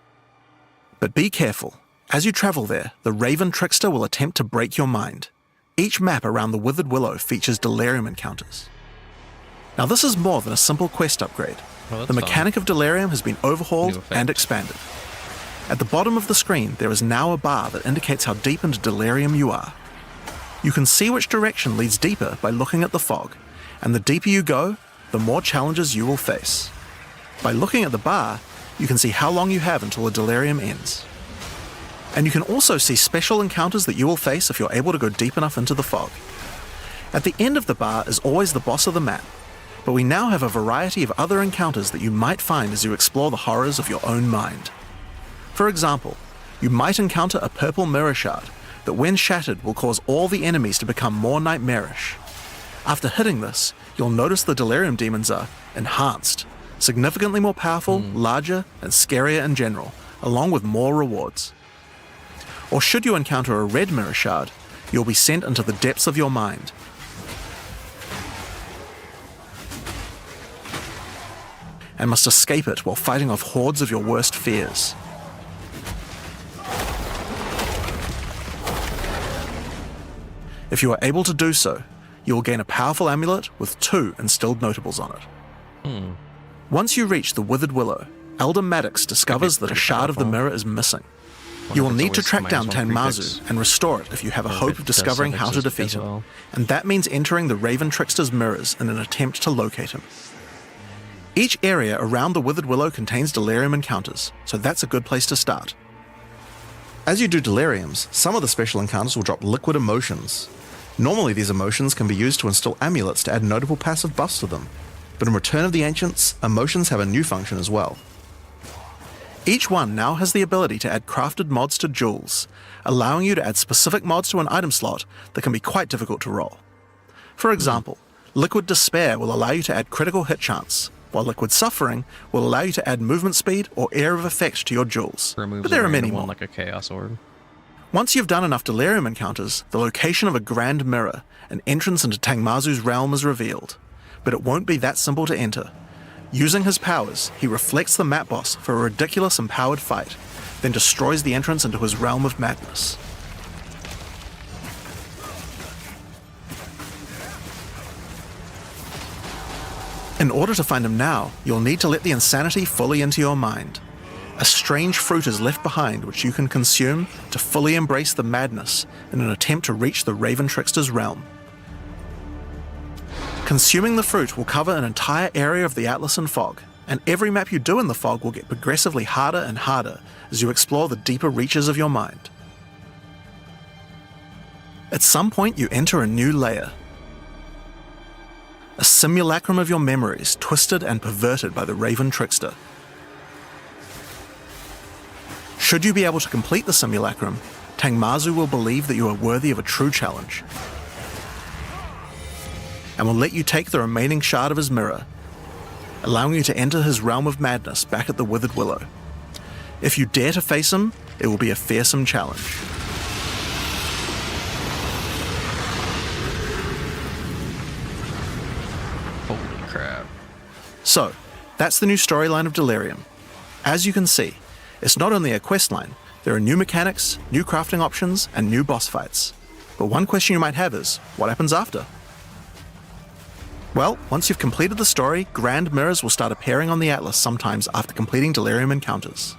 [SPEAKER 2] But be careful. As you travel there, the Raven Trickster will attempt to break your mind. Each map around the Withered Willow features Delirium encounters. Now this is more than a simple quest upgrade. The mechanic of Delirium has been overhauled and expanded. At the bottom of the screen, there is now a bar that indicates how deep into Delirium you are. You can see which direction leads deeper by looking at the fog, and the deeper you go, the more challenges you will face. By looking at the bar, you can see how long you have until the Delirium ends. And you can also see special encounters that you will face if you're able to go deep enough into the fog. At the end of the bar is always the boss of the map, but we now have a variety of other encounters that you might find as you explore the horrors of your own mind. For example, you might encounter a purple mirror shard that when shattered will cause all the enemies to become more nightmarish. After hitting this, you'll notice the delirium demons are enhanced, significantly more powerful, larger, and scarier in general, along with more rewards. Or should you encounter a red mirror shard, you'll be sent into the depths of your mind. And must escape it while fighting off hordes of your worst fears. If you are able to do so, you will gain a powerful amulet with 2 instilled notables on it. Once you reach the Withered Willow, Elder Maddox discovers that a shard of the mirror is missing. You will need to track down Tangmazu and restore it if you have a hope of discovering how to defeat him, and that means entering the Raven Trickster's mirrors in an attempt to locate him. Each area around the Withered Willow contains delirium encounters, so that's a good place to start. As you do deliriums, some of the special encounters will drop liquid emotions. Normally these emotions can be used to instill amulets to add notable passive buffs to them, but in Return of the Ancients, emotions have a new function as well. Each one now has the ability to add crafted mods to jewels, allowing you to add specific mods to an item slot that can be quite difficult to roll. For example, Liquid Despair will allow you to add critical hit chance, while Liquid Suffering will allow you to add movement speed or Air of Effect to your jewels.
[SPEAKER 1] Removes
[SPEAKER 2] But there
[SPEAKER 1] a
[SPEAKER 2] are many
[SPEAKER 1] random
[SPEAKER 2] more.
[SPEAKER 1] one like a Chaos Orb.
[SPEAKER 2] Once you've done enough delirium encounters, the location of a grand mirror, an entrance into Tangmazu's realm, is revealed. But it won't be that simple to enter. Using his powers, he reflects the map boss for a ridiculous empowered fight, then destroys the entrance into his realm of madness. In order to find him now, you'll need to let the insanity fully into your mind. A strange fruit is left behind which you can consume to fully embrace the madness in an attempt to reach the Raven Trickster's realm. Consuming the fruit will cover an entire area of the Atlas in fog, and every map you do in the fog will get progressively harder and harder as you explore the deeper reaches of your mind. At some point you enter a new layer. A simulacrum of your memories twisted and perverted by the Raven Trickster. Should you be able to complete the simulacrum, Tangmazu will believe that you are worthy of a true challenge, and will let you take the remaining shard of his mirror, allowing you to enter his realm of madness back at the Withered Willow. If you dare to face him, it will be a fearsome challenge.
[SPEAKER 1] Holy crap.
[SPEAKER 2] So, that's the new storyline of Delirium. As you can see, it's not only a questline, there are new mechanics, new crafting options, and new boss fights. But one question you might have is, what happens after? Well, once you've completed the story, grand mirrors will start appearing on the Atlas sometimes after completing Delirium encounters.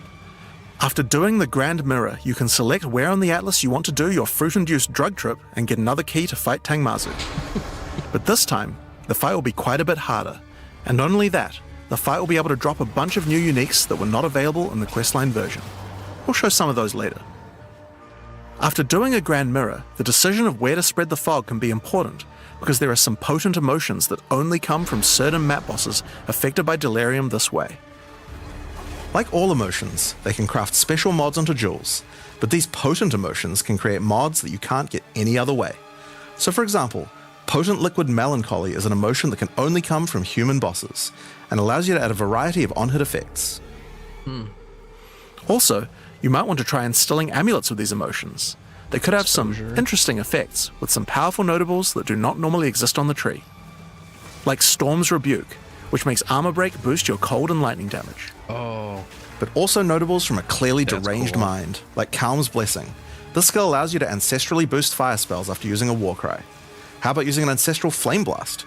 [SPEAKER 2] After doing the grand mirror, you can select where on the Atlas you want to do your fruit-induced drug trip and get another key to fight Tangmazu. But this time, the fight will be quite a bit harder, and not only that, the fight will be able to drop a bunch of new uniques that were not available in the questline version. We'll show some of those later. After doing a grand mirror, the decision of where to spread the fog can be important, because there are some potent emotions that only come from certain map bosses affected by Delirium this way. Like all emotions, they can craft special mods onto jewels, but these potent emotions can create mods that you can't get any other way. So for example, Potent Liquid Melancholy is an emotion that can only come from human bosses, and allows you to add a variety of on-hit effects. Also, you might want to try instilling amulets with these emotions. They could have some interesting effects, with some powerful notables that do not normally exist on the tree. Like Storm's Rebuke, which makes armor break boost your cold and lightning damage.
[SPEAKER 1] Oh.
[SPEAKER 2] But also notables from a clearly
[SPEAKER 1] That's
[SPEAKER 2] deranged
[SPEAKER 1] cool.
[SPEAKER 2] mind, like Calm's Blessing. This skill allows you to ancestrally boost fire spells after using a Warcry. How about using an Ancestral Flame Blast?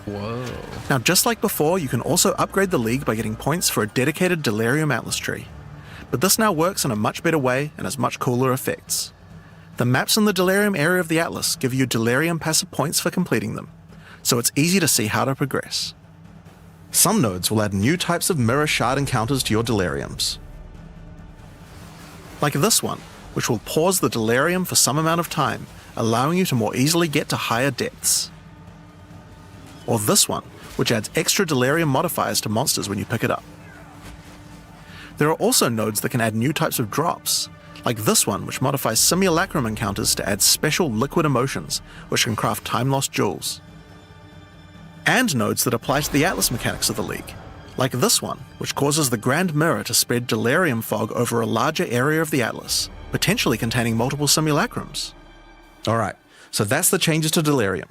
[SPEAKER 1] Whoa.
[SPEAKER 2] Now, just like before, you can also upgrade the League by getting points for a dedicated Delirium Atlas tree. But this now works in a much better way and has much cooler effects. The maps in the Delirium area of the Atlas give you Delirium passive points for completing them, so it's easy to see how to progress. Some nodes will add new types of mirror shard encounters to your Deliriums. Like this one, which will pause the Delirium for some amount of time, allowing you to more easily get to higher depths. Or this one, which adds extra Delirium modifiers to monsters when you pick it up. There are also nodes that can add new types of drops, like this one which modifies simulacrum encounters to add special liquid emotions which can craft time-lost jewels. And nodes that apply to the Atlas mechanics of the League, like this one which causes the Grand Mirror to spread delirium fog over a larger area of the Atlas, potentially containing multiple simulacrums. Alright, so that's the changes to delirium.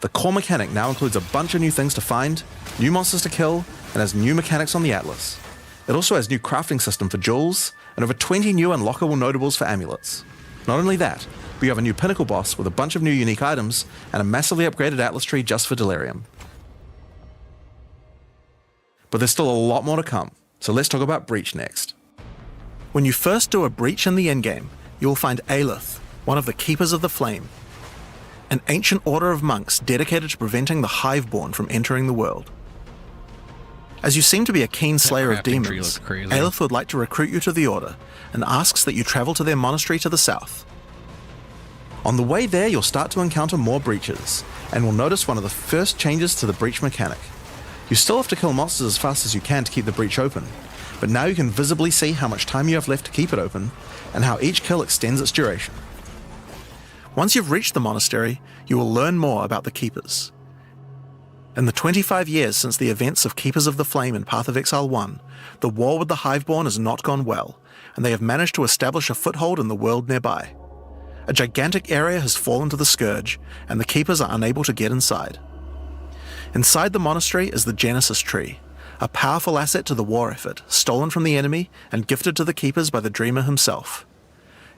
[SPEAKER 2] The core mechanic now includes a bunch of new things to find, new monsters to kill, and has new mechanics on the Atlas. It also has new crafting system for jewels, and over 20 new unlockable notables for amulets. Not only that, but you have a new pinnacle boss with a bunch of new unique items, and a massively upgraded Atlas tree just for delirium. But there's still a lot more to come, so let's talk about Breach next. When you first do a breach in the endgame, you will find Aelith, one of the Keepers of the Flame, an ancient order of monks dedicated to preventing the Hiveborn from entering the world. As you seem to be a keen slayer of
[SPEAKER 1] crafting tree
[SPEAKER 2] demons,
[SPEAKER 1] looks crazy.
[SPEAKER 2] Aelith would like to recruit you to the Order and asks that you travel to their monastery to the south. On the way there, you'll start to encounter more breaches, and will notice one of the first changes to the breach mechanic. You still have to kill monsters as fast as you can to keep the breach open, but now you can visibly see how much time you have left to keep it open, and how each kill extends its duration. Once you've reached the monastery, you will learn more about the Keepers. In the 25 years since the events of Keepers of the Flame in Path of Exile 1, the war with the Hiveborn has not gone well, and they have managed to establish a foothold in the world nearby. A gigantic area has fallen to the Scourge, and the Keepers are unable to get inside. Inside the monastery is the Genesis Tree, a powerful asset to the war effort, stolen from the enemy and gifted to the Keepers by the Dreamer himself.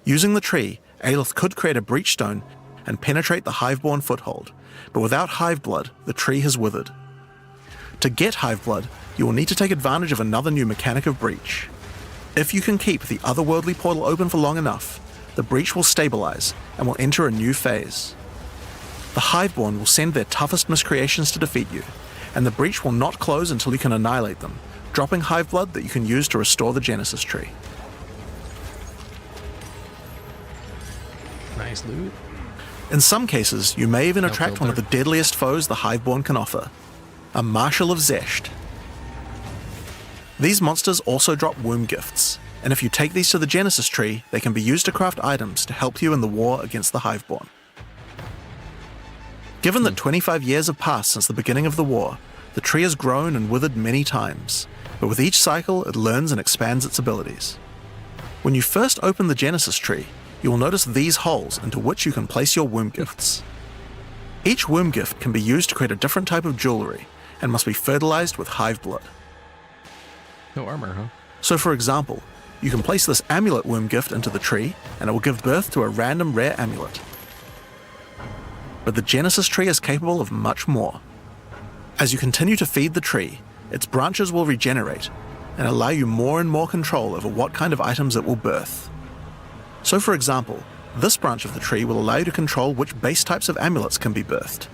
[SPEAKER 2] Using the tree, Aelith could create a breach stone and penetrate the Hiveborn foothold, but without Hiveblood, the tree has withered. To get Hiveblood, you will need to take advantage of another new mechanic of breach. If you can keep the otherworldly portal open for long enough, the breach will stabilize and will enter a new phase. The Hiveborn will send their toughest miscreations to defeat you, and the breach will not close until you can annihilate them, dropping Hiveblood that you can use to restore the Genesis Tree.
[SPEAKER 1] Nice loot.
[SPEAKER 2] In some cases, you may even
[SPEAKER 1] No
[SPEAKER 2] attract one of the
[SPEAKER 1] filter.
[SPEAKER 2] deadliest foes the Hiveborn can offer, a Marshal of Zesht. These monsters also drop womb gifts, and if you take these to the Genesis Tree, they can be used to craft items to help you in the war against the Hiveborn. Given that 25 years have passed since the beginning of the war, the tree has grown and withered many times, but with each cycle it learns and expands its abilities. When you first open the Genesis Tree, you will notice these holes into which you can place your womb gifts. Each womb gift can be used to create a different type of jewelry, and must be fertilized with Hiveblood.
[SPEAKER 1] No armor, huh?
[SPEAKER 2] So for example, you can place this amulet womb gift into the tree, and it will give birth to a random rare amulet. But the Genesis Tree is capable of much more. As you continue to feed the tree, its branches will regenerate, and allow you more and more control over what kind of items it will birth. So for example, this branch of the tree will allow you to control which base types of amulets can be birthed.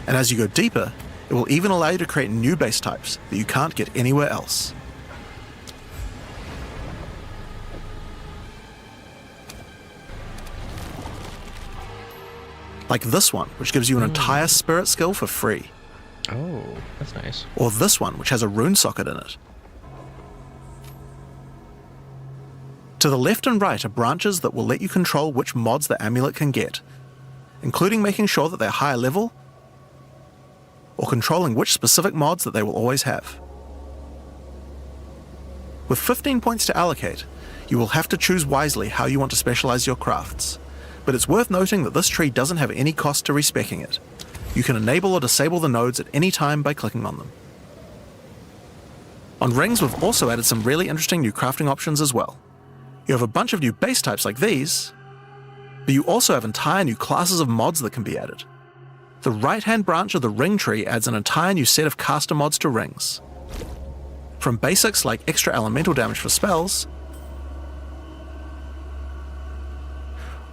[SPEAKER 2] And as you go deeper, it will even allow you to create new base types that you can't get anywhere else. Like this one, which gives you an entire spirit skill for free.
[SPEAKER 1] Oh, that's nice.
[SPEAKER 2] Or this one, which has a rune socket in it. To the left and right are branches that will let you control which mods the amulet can get, including making sure that they're higher level, or controlling which specific mods that they will always have. With 15 points to allocate, you will have to choose wisely how you want to specialize your crafts, but it's worth noting that this tree doesn't have any cost to respecking it. You can enable or disable the nodes at any time by clicking on them. On rings, we've also added some really interesting new crafting options as well. You have a bunch of new base types like these, but you also have entire new classes of mods that can be added. The right-hand branch of the ring tree adds an entire new set of caster mods to rings. From basics like extra elemental damage for spells,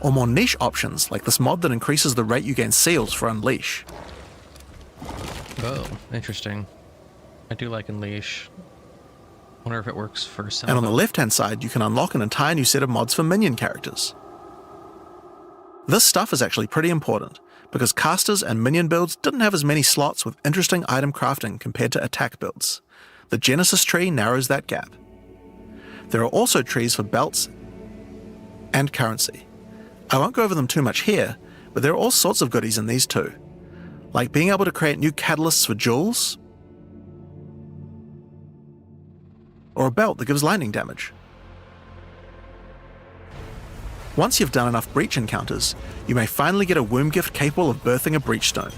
[SPEAKER 2] or more niche options like this mod that increases the rate you gain seals for Unleash.
[SPEAKER 1] Oh, interesting. I do like Unleash. Wonder if it works for some.
[SPEAKER 2] And on
[SPEAKER 1] of
[SPEAKER 2] the
[SPEAKER 1] them.
[SPEAKER 2] left-hand side, you can unlock an entire new set of mods for minion characters. This stuff is actually pretty important, because casters and minion builds didn't have as many slots with interesting item crafting compared to attack builds. The Genesis tree narrows that gap. There are also trees for belts and currency. I won't go over them too much here, but there are all sorts of goodies in these too, like being able to create new catalysts for jewels, or a belt that gives lightning damage. Once you've done enough breach encounters, you may finally get a womb gift capable of birthing a breach stone.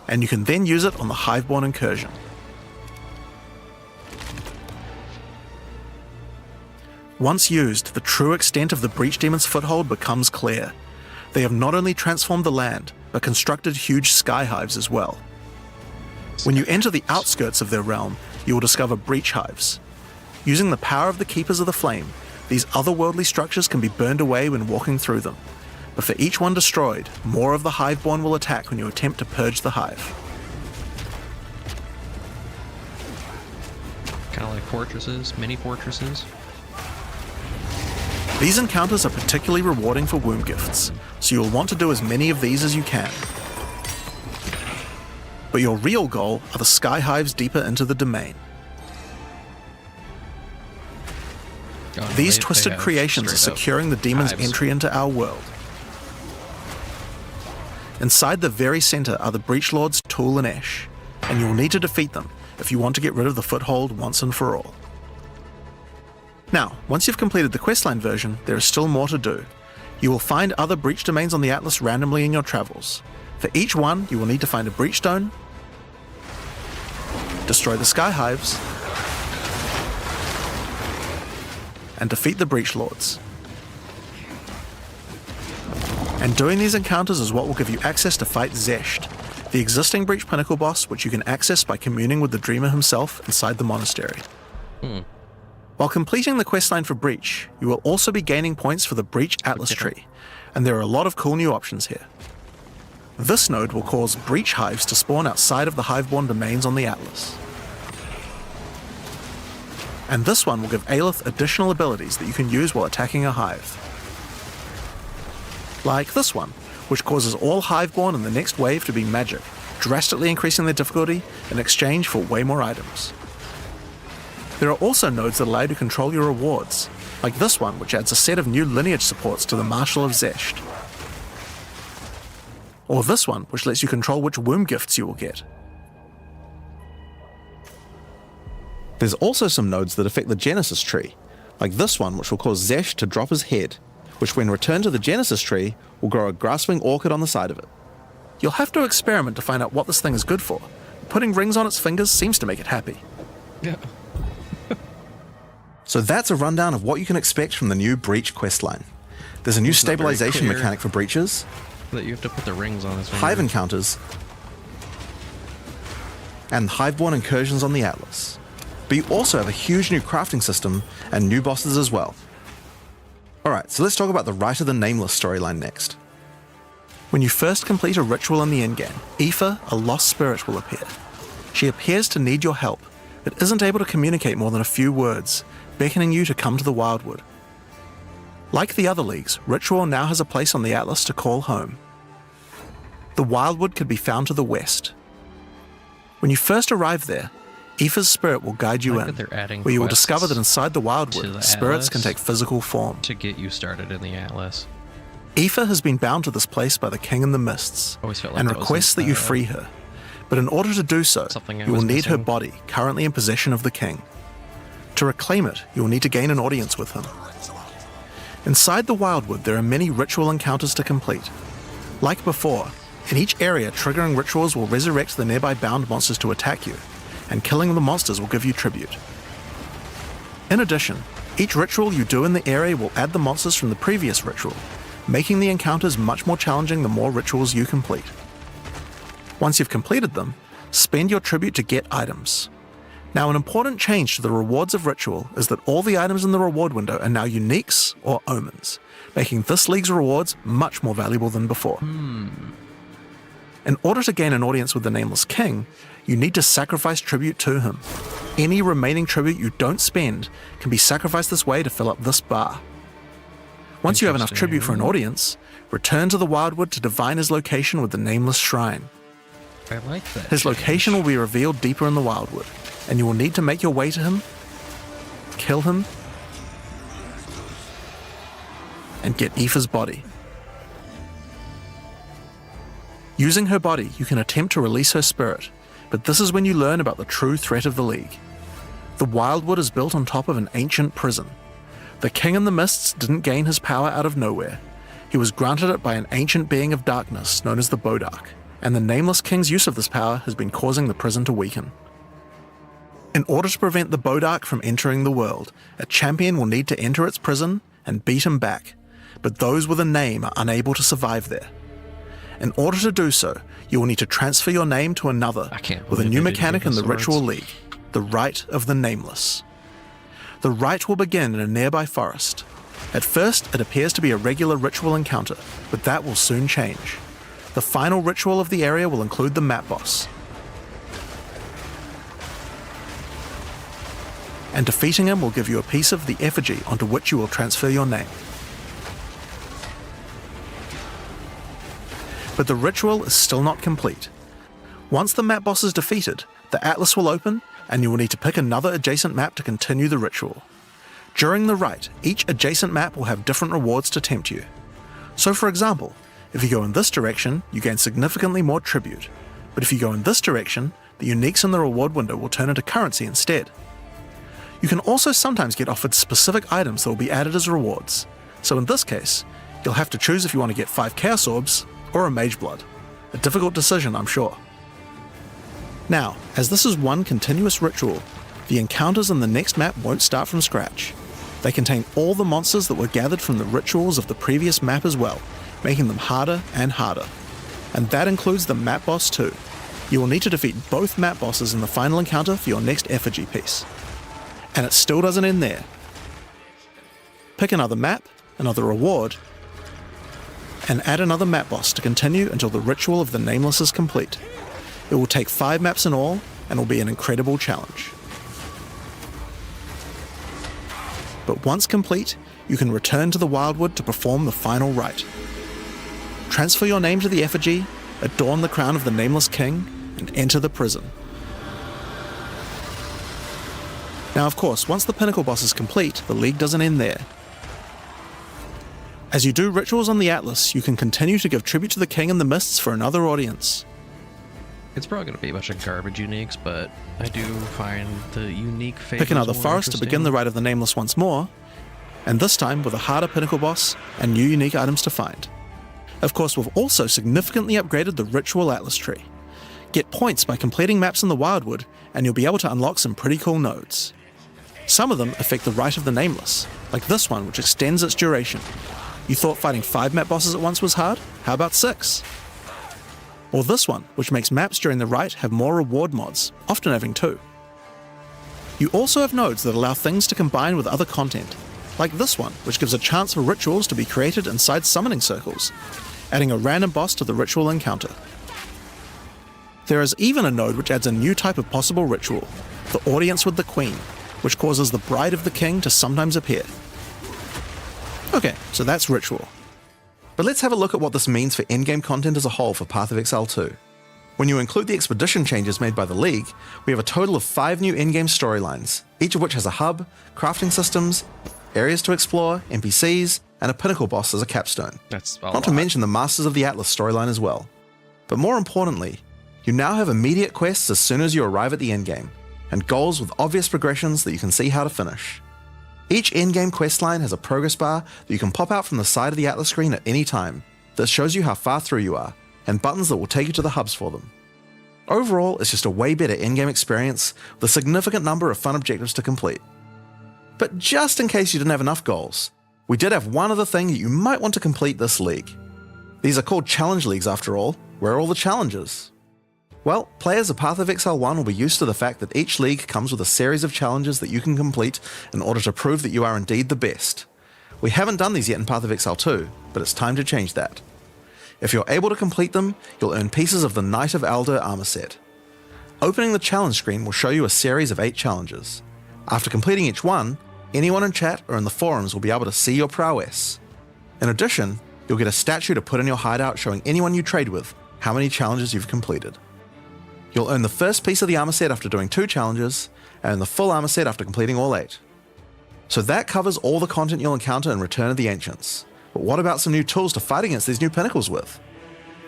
[SPEAKER 2] And you can then use it on the Hiveborn incursion. Once used, the true extent of the Breach Demon's foothold becomes clear. They have not only transformed the land, but constructed huge sky hives as well. When you enter the outskirts of their realm, you will discover breach hives. Using the power of the Keepers of the Flame, these otherworldly structures can be burned away when walking through them. But for each one destroyed, more of the Hiveborn will attack when you attempt to purge the hive.
[SPEAKER 1] Kind of like fortresses, mini fortresses.
[SPEAKER 2] These encounters are particularly rewarding for womb gifts, so you'll want to do as many of these as you can. But your real goal are the sky hives deeper into the domain.
[SPEAKER 1] Oh,
[SPEAKER 2] These
[SPEAKER 1] they
[SPEAKER 2] twisted
[SPEAKER 1] have
[SPEAKER 2] creations are
[SPEAKER 1] straight up
[SPEAKER 2] securing the demon's
[SPEAKER 1] hives.
[SPEAKER 2] entry into our world. Inside the very center are the Breach Lords Tool and Ash, and you will need to defeat them if you want to get rid of the foothold once and for all. Now, once you've completed the questline version, there is still more to do. You will find other breach domains on the Atlas randomly in your travels. For each one, you will need to find a breach stone, destroy the sky hives, and defeat the Breach Lords. And doing these encounters is what will give you access to fight Zesht, the existing Breach Pinnacle boss, which you can access by communing with the Dreamer himself inside the monastery. While completing the questline for Breach, you will also be gaining points for the Breach Atlas tree, and there are a lot of cool new options here. This node will cause breach hives to spawn outside of the Hiveborn domains on the Atlas. And this one will give Aelith additional abilities that you can use while attacking a hive. Like this one, which causes all Hiveborn in the next wave to be magic, drastically increasing their difficulty in exchange for way more items. There are also nodes that allow you to control your rewards, like this one, which adds a set of new lineage supports to the Marshal of Zesht. Or this one, which lets you control which womb gifts you will get. There's also some nodes that affect the Genesis tree, like this one, which will cause Zesht to drop his head, which when returned to the Genesis tree, will grow a grasping orchid on the side of it. You'll have to experiment to find out what this thing is good for. Putting rings on its fingers seems to make it happy.
[SPEAKER 1] Yeah.
[SPEAKER 2] So that's a rundown of what you can expect from the new Breach questline. There's a new
[SPEAKER 1] It's not very
[SPEAKER 2] stabilization
[SPEAKER 1] clear.
[SPEAKER 2] mechanic for breaches,
[SPEAKER 1] That you have to put the rings on his
[SPEAKER 2] hive
[SPEAKER 1] finger.
[SPEAKER 2] encounters, and Hiveborn incursions on the Atlas. But you also have a huge new crafting system and new bosses as well. Alright, so let's talk about the Rite of the Nameless storyline next. When you first complete a ritual in the endgame, Aoife, a lost spirit, will appear. She appears to need your help, but isn't able to communicate more than a few words, beckoning you to come to the Wildwood. Like the other leagues, Ritual now has a place on the Atlas to call home. The Wildwood could be found to the west. When you first arrive there, Aoife's spirit will guide you
[SPEAKER 1] I like
[SPEAKER 2] in,
[SPEAKER 1] that they're adding
[SPEAKER 2] where you will
[SPEAKER 1] quests
[SPEAKER 2] discover that inside the
[SPEAKER 1] to
[SPEAKER 2] Wildwood,
[SPEAKER 1] the
[SPEAKER 2] spirits can
[SPEAKER 1] Atlas.
[SPEAKER 2] take physical form.
[SPEAKER 1] To get you started in the Atlas.
[SPEAKER 2] Aoife has been bound to this place by the King in the Mists,
[SPEAKER 1] Always felt like
[SPEAKER 2] and
[SPEAKER 1] that was
[SPEAKER 2] requests that you free her. But in order to do so,
[SPEAKER 1] Something I
[SPEAKER 2] you will
[SPEAKER 1] was
[SPEAKER 2] need her
[SPEAKER 1] missing.
[SPEAKER 2] body, currently in possession of the King. To reclaim it, you will need to gain an audience with him. Inside the Wildwood, there are many ritual encounters to complete. Like before, in each area, triggering rituals will resurrect the nearby bound monsters to attack you, and killing the monsters will give you tribute. In addition, each ritual you do in the area will add the monsters from the previous ritual, making the encounters much more challenging the more rituals you complete. Once you've completed them, spend your tribute to get items. Now, an important change to the rewards of Ritual is that all the items in the reward window are now uniques or omens, making this league's rewards much more valuable than before. In order to gain an audience with the Nameless King, you need to sacrifice tribute to him. Any remaining tribute you don't spend can be sacrificed this way to fill up this bar. Once you have enough tribute for an audience, return to the Wildwood to divine his location with the Nameless Shrine.
[SPEAKER 1] I like that.
[SPEAKER 2] His location will be revealed deeper in the Wildwood, and you will need to make your way to him, kill him, and get Aoife's body. Using her body, you can attempt to release her spirit, but this is when you learn about the true threat of the League. The Wildwood is built on top of an ancient prison. The King in the Mists didn't gain his power out of nowhere. He was granted it by an ancient being of darkness known as the Bodark, and the Nameless King's use of this power has been causing the prison to weaken. In order to prevent the Bodark from entering the world, a champion will need to enter its prison and beat him back, but those with a name are unable to survive there. In order to do so, you will need to transfer your name to another with a new mechanic in the Ritual League, the Rite of the Nameless. The rite will begin in a nearby forest. At first, it appears to be a regular ritual encounter, but that will soon change. The final ritual of the area will include the map boss, and defeating him will give you a piece of the effigy onto which you will transfer your name. But the ritual is still not complete. Once the map boss is defeated, the atlas will open, and you will need to pick another adjacent map to continue the ritual. During the rite, each adjacent map will have different rewards to tempt you. So for example, if you go in this direction, you gain significantly more tribute, but if you go in this direction, the uniques in the reward window will turn into currency instead. You can also sometimes get offered specific items that will be added as rewards, so in this case, you'll have to choose if you want to get 5 Chaos Orbs or a Mage Blood. A difficult decision, I'm sure. Now, as this is one continuous ritual, the encounters in the next map won't start from scratch. They contain all the monsters that were gathered from the rituals of the previous map as well, making them harder and harder. And that includes the map boss too. You will need to defeat both map bosses in the final encounter for your next effigy piece. And it still doesn't end there. Pick another map, another reward, and add another map boss to continue until the ritual of the Nameless is complete. It will take 5 maps in all, and will be an incredible challenge. But once complete, you can return to the Wildwood to perform the final rite. Transfer your name to the effigy, adorn the crown of the Nameless King, and enter the prison. Now of course, once the Pinnacle boss is complete, the League doesn't end there. As you do rituals on the Atlas, you can continue to give tribute to the King in the Mists for another audience.
[SPEAKER 1] It's probably going to be a bunch of garbage uniques, but I do find the unique phases
[SPEAKER 2] Pick another
[SPEAKER 1] more
[SPEAKER 2] forest to begin the Rite of the Nameless once more, and this time with a harder Pinnacle boss and new unique items to find. Of course, we've also significantly upgraded the Ritual Atlas tree. Get points by completing maps in the Wildwood, and you'll be able to unlock some pretty cool nodes. Some of them affect the Rite of the Nameless, like this one which extends its duration. You thought fighting 5 map bosses at once was hard? How about 6? Or this one, which makes maps during the rite have more reward mods, often having 2. You also have nodes that allow things to combine with other content, like this one, which gives a chance for rituals to be created inside summoning circles, adding a random boss to the ritual encounter. There is even a node which adds a new type of possible ritual, the Audience with the Queen, which causes the Bride of the King to sometimes appear. Okay, so that's ritual. But let's have a look at what this means for endgame content as a whole for Path of Exile 2. When you include the expedition changes made by the League, we have a total of 5 new endgame storylines, each of which has a hub, crafting systems, areas to explore, NPCs, and a pinnacle boss as a capstone.
[SPEAKER 1] That's a
[SPEAKER 2] Not
[SPEAKER 1] lot.
[SPEAKER 2] to mention the Masters of the Atlas storyline as well. But more importantly, you now have immediate quests as soon as you arrive at the endgame, and goals with obvious progressions that you can see how to finish. Each endgame questline has a progress bar that you can pop out from the side of the Atlas screen at any time that shows you how far through you are, and buttons that will take you to the hubs for them. Overall, it's just a way better endgame experience with a significant number of fun objectives to complete. But just in case you didn't have enough goals, we did have one other thing that you might want to complete this league. These are called challenge leagues after all. Where are all the challenges? Well, players of Path of Exile 1 will be used to the fact that each league comes with a series of challenges that you can complete in order to prove that you are indeed the best. We haven't done these yet in Path of Exile 2, but it's time to change that. If you're able to complete them, you'll earn pieces of the Knight of Elder armor set. Opening the challenge screen will show you a series of 8 challenges. After completing each one, anyone in chat or in the forums will be able to see your prowess. In addition, you'll get a statue to put in your hideout showing anyone you trade with how many challenges you've completed. You'll earn the first piece of the armor set after doing 2 challenges, and the full armor set after completing all 8. So that covers all the content you'll encounter in Return of the Ancients. But what about some new tools to fight against these new pinnacles with?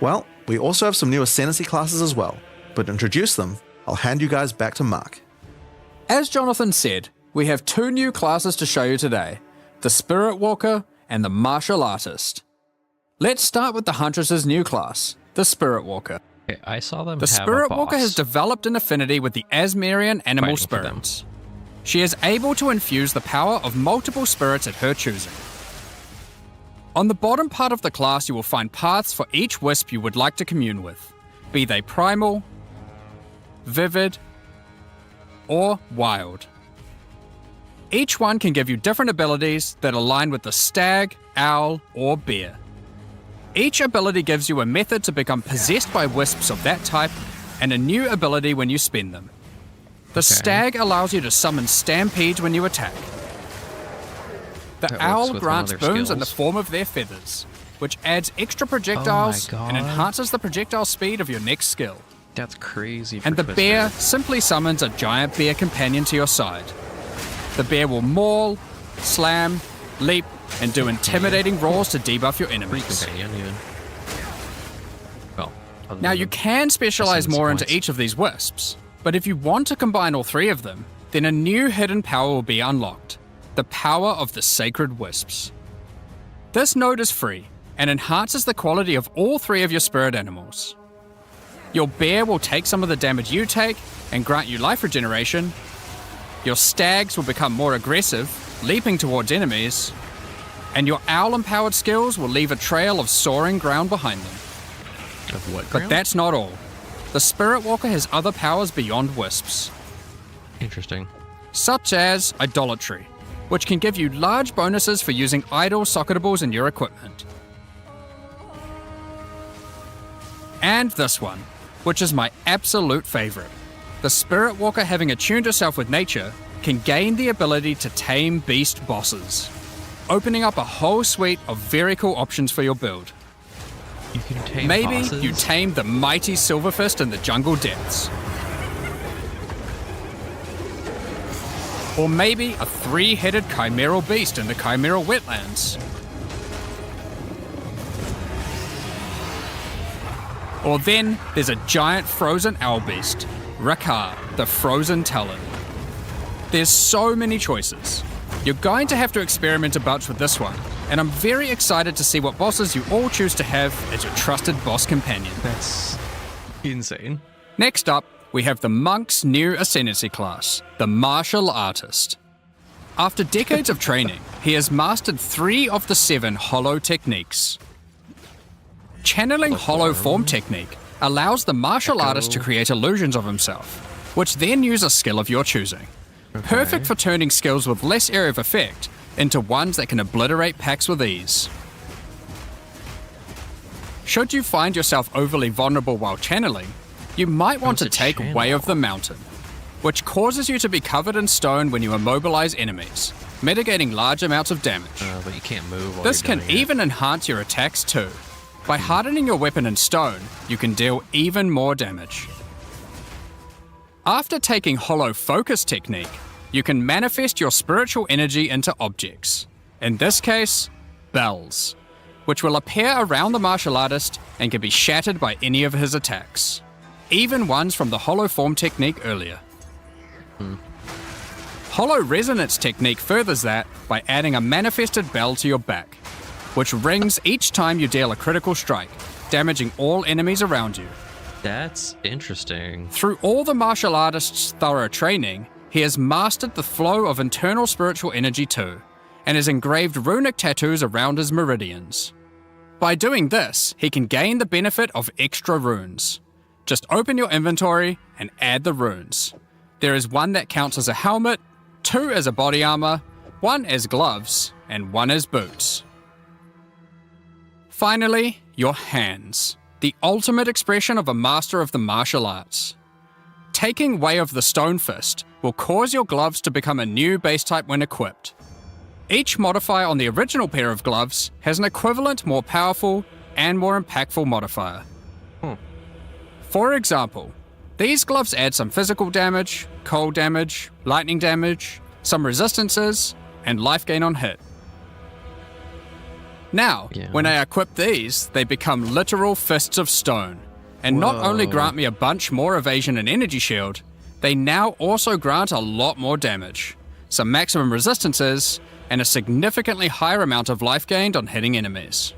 [SPEAKER 2] Well, we also have some new Ascendancy classes as well, but to introduce them, I'll hand you guys back to Mark.
[SPEAKER 7] As Jonathan said, we have 2 new classes to show you today, the Spirit Walker and the Martial Artist. Let's start with the Huntress's new class, the Spirit Walker.
[SPEAKER 1] Okay, I saw them
[SPEAKER 7] The
[SPEAKER 1] have
[SPEAKER 7] Spirit
[SPEAKER 1] a boss.
[SPEAKER 7] Walker has developed an affinity with the Asmerian animal
[SPEAKER 1] Fighting for them.
[SPEAKER 7] spirits. She is able to infuse the power of multiple spirits at her choosing. On the bottom part of the class, you will find paths for each wisp you would like to commune with, be they primal, vivid, or wild. Each one can give you different abilities that align with the stag, owl, or bear. Each ability gives you a method to become possessed by wisps of that type, and a new ability when you spend them. The stag allows you to summon stampedes when you attack. The
[SPEAKER 1] That
[SPEAKER 7] owl
[SPEAKER 1] works with
[SPEAKER 7] grants
[SPEAKER 1] one of their
[SPEAKER 7] boons in the
[SPEAKER 1] skills.
[SPEAKER 7] form of their feathers, which adds extra projectiles
[SPEAKER 1] God.
[SPEAKER 7] and enhances the projectile speed of your next skill.
[SPEAKER 1] That's crazy. For
[SPEAKER 7] And the
[SPEAKER 1] Twister.
[SPEAKER 7] bear simply summons a giant bear companion to your side. The bear will maul, slam, leap, and do intimidating roars to debuff your
[SPEAKER 1] Free
[SPEAKER 7] enemies.
[SPEAKER 1] companion, even. Well, other
[SPEAKER 7] Now
[SPEAKER 1] than
[SPEAKER 7] you
[SPEAKER 1] the
[SPEAKER 7] can specialize
[SPEAKER 1] essence
[SPEAKER 7] more into
[SPEAKER 1] points.
[SPEAKER 7] each of these wisps, but if you want to combine all 3 of them, then a new hidden power will be unlocked, the power of the Sacred Wisps. This node is free, and enhances the quality of all 3 of your spirit animals. Your bear will take some of the damage you take, and grant you life regeneration. Your stags will become more aggressive, leaping towards enemies, and your owl-empowered skills will leave a trail of soaring ground behind them.
[SPEAKER 1] Of what
[SPEAKER 7] But
[SPEAKER 1] ground?
[SPEAKER 7] that's not all. The Spirit Walker has other powers beyond wisps,
[SPEAKER 1] Interesting.
[SPEAKER 7] such as Idolatry, which can give you large bonuses for using idle socketables in your equipment. And this one, which is my absolute favorite. The Spirit Walker, having attuned herself with nature, can gain the ability to tame beast bosses, opening up a whole suite of very cool options for your build.
[SPEAKER 1] You can tame
[SPEAKER 7] Maybe
[SPEAKER 1] bosses?
[SPEAKER 7] you tame the mighty Silverfist in the jungle depths. Or maybe a 3-headed chimeral beast in the chimeral wetlands. Or then there's a giant frozen owl beast, Rakar, the frozen talon. There's so many choices. You're going to have to experiment a bunch with this one, and I'm very excited to see what bosses you all choose to have as your trusted boss companion.
[SPEAKER 1] That's insane.
[SPEAKER 7] Next up, we have the monk's new ascendancy class, the Martial Artist. After decades of training, he has mastered 3 of the 7 hollow techniques. Channeling hollow form technique allows the martial artist to create illusions of himself, which then use a skill of your choosing. Perfect for turning skills with less area of effect into ones that can obliterate packs with ease. Should you find yourself overly vulnerable while channeling, you might want to
[SPEAKER 1] How's it
[SPEAKER 7] take
[SPEAKER 1] channel?
[SPEAKER 7] Way of the Mountain, which causes you to be covered in stone when you immobilize enemies, mitigating large amounts of damage.
[SPEAKER 1] But you can't move while
[SPEAKER 7] This
[SPEAKER 1] you're
[SPEAKER 7] can
[SPEAKER 1] doing it.
[SPEAKER 7] even enhance your attacks too. By hardening your weapon in stone, you can deal even more damage. After taking Hollow Focus technique, you can manifest your spiritual energy into objects. In this case, bells, which will appear around the martial artist and can be shattered by any of his attacks, even ones from the Hollow Form technique earlier. Hollow Resonance technique furthers that by adding a manifested bell to your back, which rings each time you deal a critical strike, damaging all enemies around you.
[SPEAKER 1] That's interesting.
[SPEAKER 7] Through all the martial artist's thorough training, he has mastered the flow of internal spiritual energy too, and has engraved runic tattoos around his meridians. By doing this, he can gain the benefit of extra runes. Just open your inventory and add the runes. There is one that counts as a helmet, 2 as a body armor, 1 as gloves, and 1 as boots. Finally, your hands, the ultimate expression of a master of the martial arts. Taking Way of the Stone Fist will cause your gloves to become a new base type when equipped. Each modifier on the original pair of gloves has an equivalent, more powerful, and more impactful modifier. For example, these gloves add some physical damage, cold damage, lightning damage, some resistances, and life gain on hit. Now, when I equip these, they become literal fists of stone, and not only grant me a bunch more evasion and energy shield, they now also grant a lot more damage, some maximum resistances, and a significantly higher amount of life gained on hitting enemies.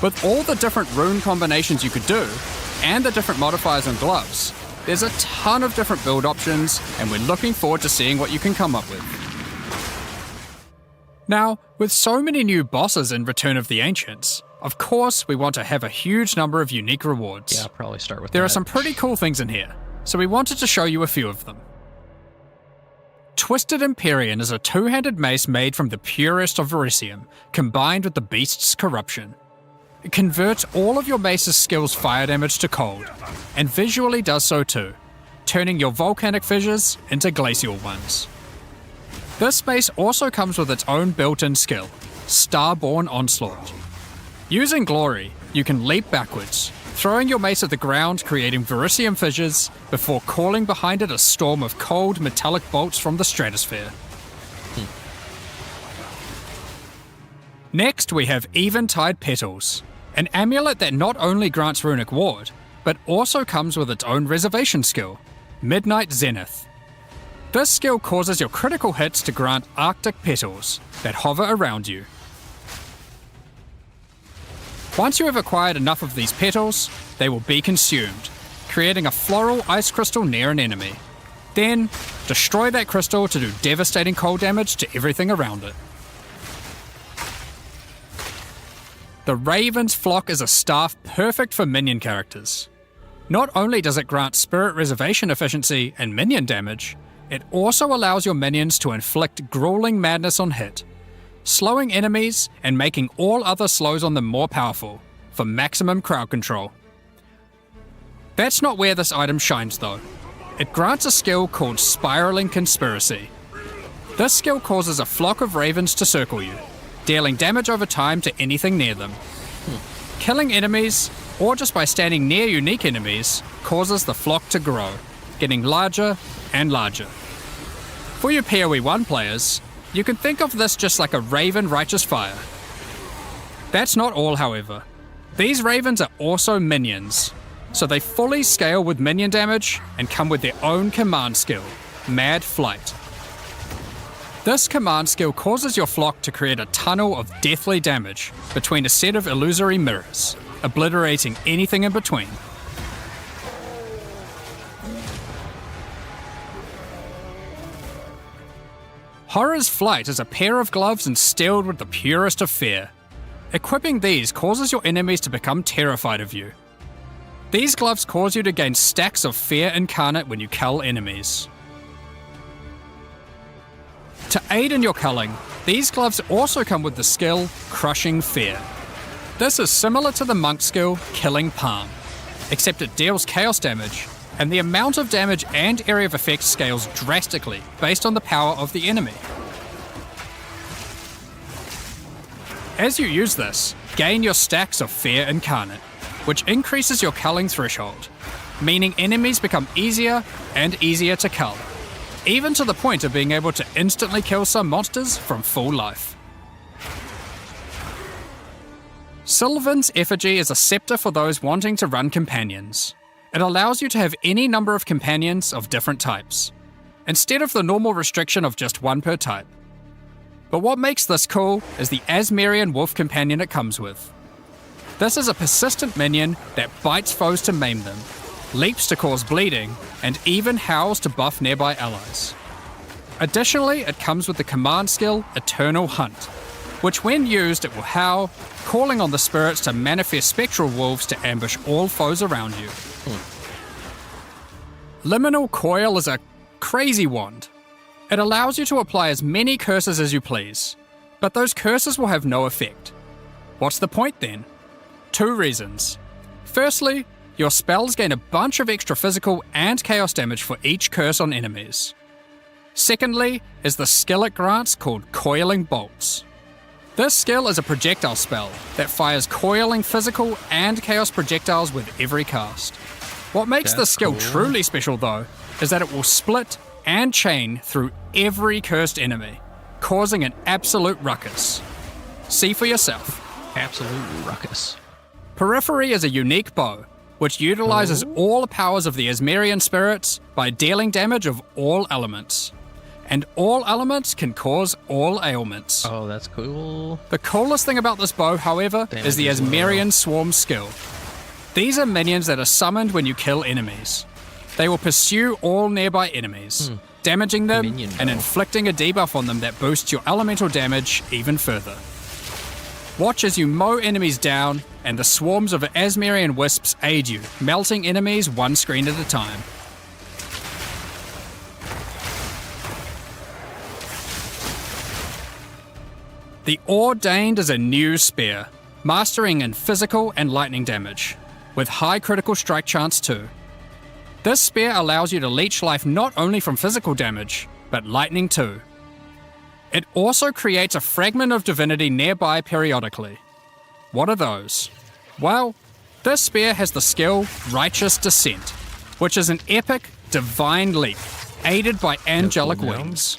[SPEAKER 7] With all the different rune combinations you could do, and the different modifiers and gloves, there's a ton of different build options, and we're looking forward to seeing what you can come up with. Now, with so many new bosses in Return of the Ancients, of course we want to have a huge number of unique rewards.
[SPEAKER 1] Yeah, I'll probably start with
[SPEAKER 7] There
[SPEAKER 1] that.
[SPEAKER 7] are some pretty cool things in here, so we wanted to show you a few of them. Twisted Empyrean is a two-handed mace made from the purest of Verisium, combined with the beast's corruption. It converts all of your mace's skills fire damage to cold, and visually does so too, turning your volcanic fissures into glacial ones. This mace also comes with its own built-in skill, Starborn Onslaught. Using Glory, you can leap backwards, throwing your mace at the ground, creating Verisium fissures, before calling behind it a storm of cold metallic bolts from the stratosphere. Next, we have Eventide Petals, an amulet that not only grants runic ward, but also comes with its own reservation skill, Midnight Zenith. This skill causes your critical hits to grant Arctic petals that hover around you. Once you have acquired enough of these petals, they will be consumed, creating a floral ice crystal near an enemy. Then, destroy that crystal to do devastating cold damage to everything around it. The Raven's Flock is a staff perfect for minion characters. Not only does it grant spirit reservation efficiency and minion damage, it also allows your minions to inflict grueling madness on hit, slowing enemies and making all other slows on them more powerful, for maximum crowd control. That's not where this item shines though. It grants a skill called Spiraling Conspiracy. This skill causes a flock of ravens to circle you, dealing damage over time to anything near them. Killing enemies, or just by standing near unique enemies, causes the flock to grow, getting larger and larger. For your PoE 1 players, you can think of this just like a Raven Righteous Fire. That's not all, however. These ravens are also minions, so they fully scale with minion damage and come with their own command skill, Mad Flight. This command skill causes your flock to create a tunnel of deathly damage between a set of illusory mirrors, obliterating anything in between. Horror's Flight is a pair of gloves instilled with the purest of fear. Equipping these causes your enemies to become terrified of you. These gloves cause you to gain stacks of fear incarnate when you cull enemies. To aid in your culling, these gloves also come with the skill Crushing Fear. This is similar to the monk skill Killing Palm, except it deals chaos damage, and the amount of damage and area of effect scales drastically based on the power of the enemy. As you use this, gain your stacks of Fear Incarnate, which increases your culling threshold, meaning enemies become easier and easier to cull, even to the point of being able to instantly kill some monsters from full life. Sylvan's Effigy is a scepter for those wanting to run companions. It allows you to have any number of companions of different types, instead of the normal restriction of just one per type. But what makes this cool is the Asmerian Wolf companion it comes with. This is a persistent minion that bites foes to maim them, leaps to cause bleeding, and even howls to buff nearby allies. Additionally, it comes with the command skill Eternal Hunt, which when used it will howl, calling on the spirits to manifest spectral wolves to ambush all foes around you. Liminal Coil is a crazy wand. It allows you to apply as many curses as you please, but those curses will have no effect. What's the point then? 2 reasons. Firstly, your spells gain a bunch of extra physical and chaos damage for each curse on enemies. Secondly is the skill it grants called Coiling Bolts. This skill is a projectile spell that fires coiling physical and chaos projectiles with every cast. What makes this skill truly special though is that it will split and chain through every cursed enemy, causing an absolute ruckus. See for yourself.
[SPEAKER 1] Absolute ruckus.
[SPEAKER 7] Periphery is a unique bow, which utilizes all the powers of the Asmerian spirits by dealing damage of all elements. And all elements can cause all ailments.
[SPEAKER 1] Oh, that's cool.
[SPEAKER 7] The coolest thing about this bow, however, is the Asmerian Swarm skill. These are minions that are summoned when you kill enemies. They will pursue all nearby enemies, damaging them and inflicting a debuff on them that boosts your elemental damage even further. Watch as you mow enemies down, and the swarms of Asmerian wisps aid you, melting enemies one screen at a time. The Ordained is a new spear, mastering in physical and lightning damage, with high critical strike chance too. This spear allows you to leech life not only from physical damage, but lightning too. It also creates a fragment of divinity nearby periodically. What are those? Well, this spear has the skill Righteous Descent, which is an epic, divine leap, aided by angelic wings.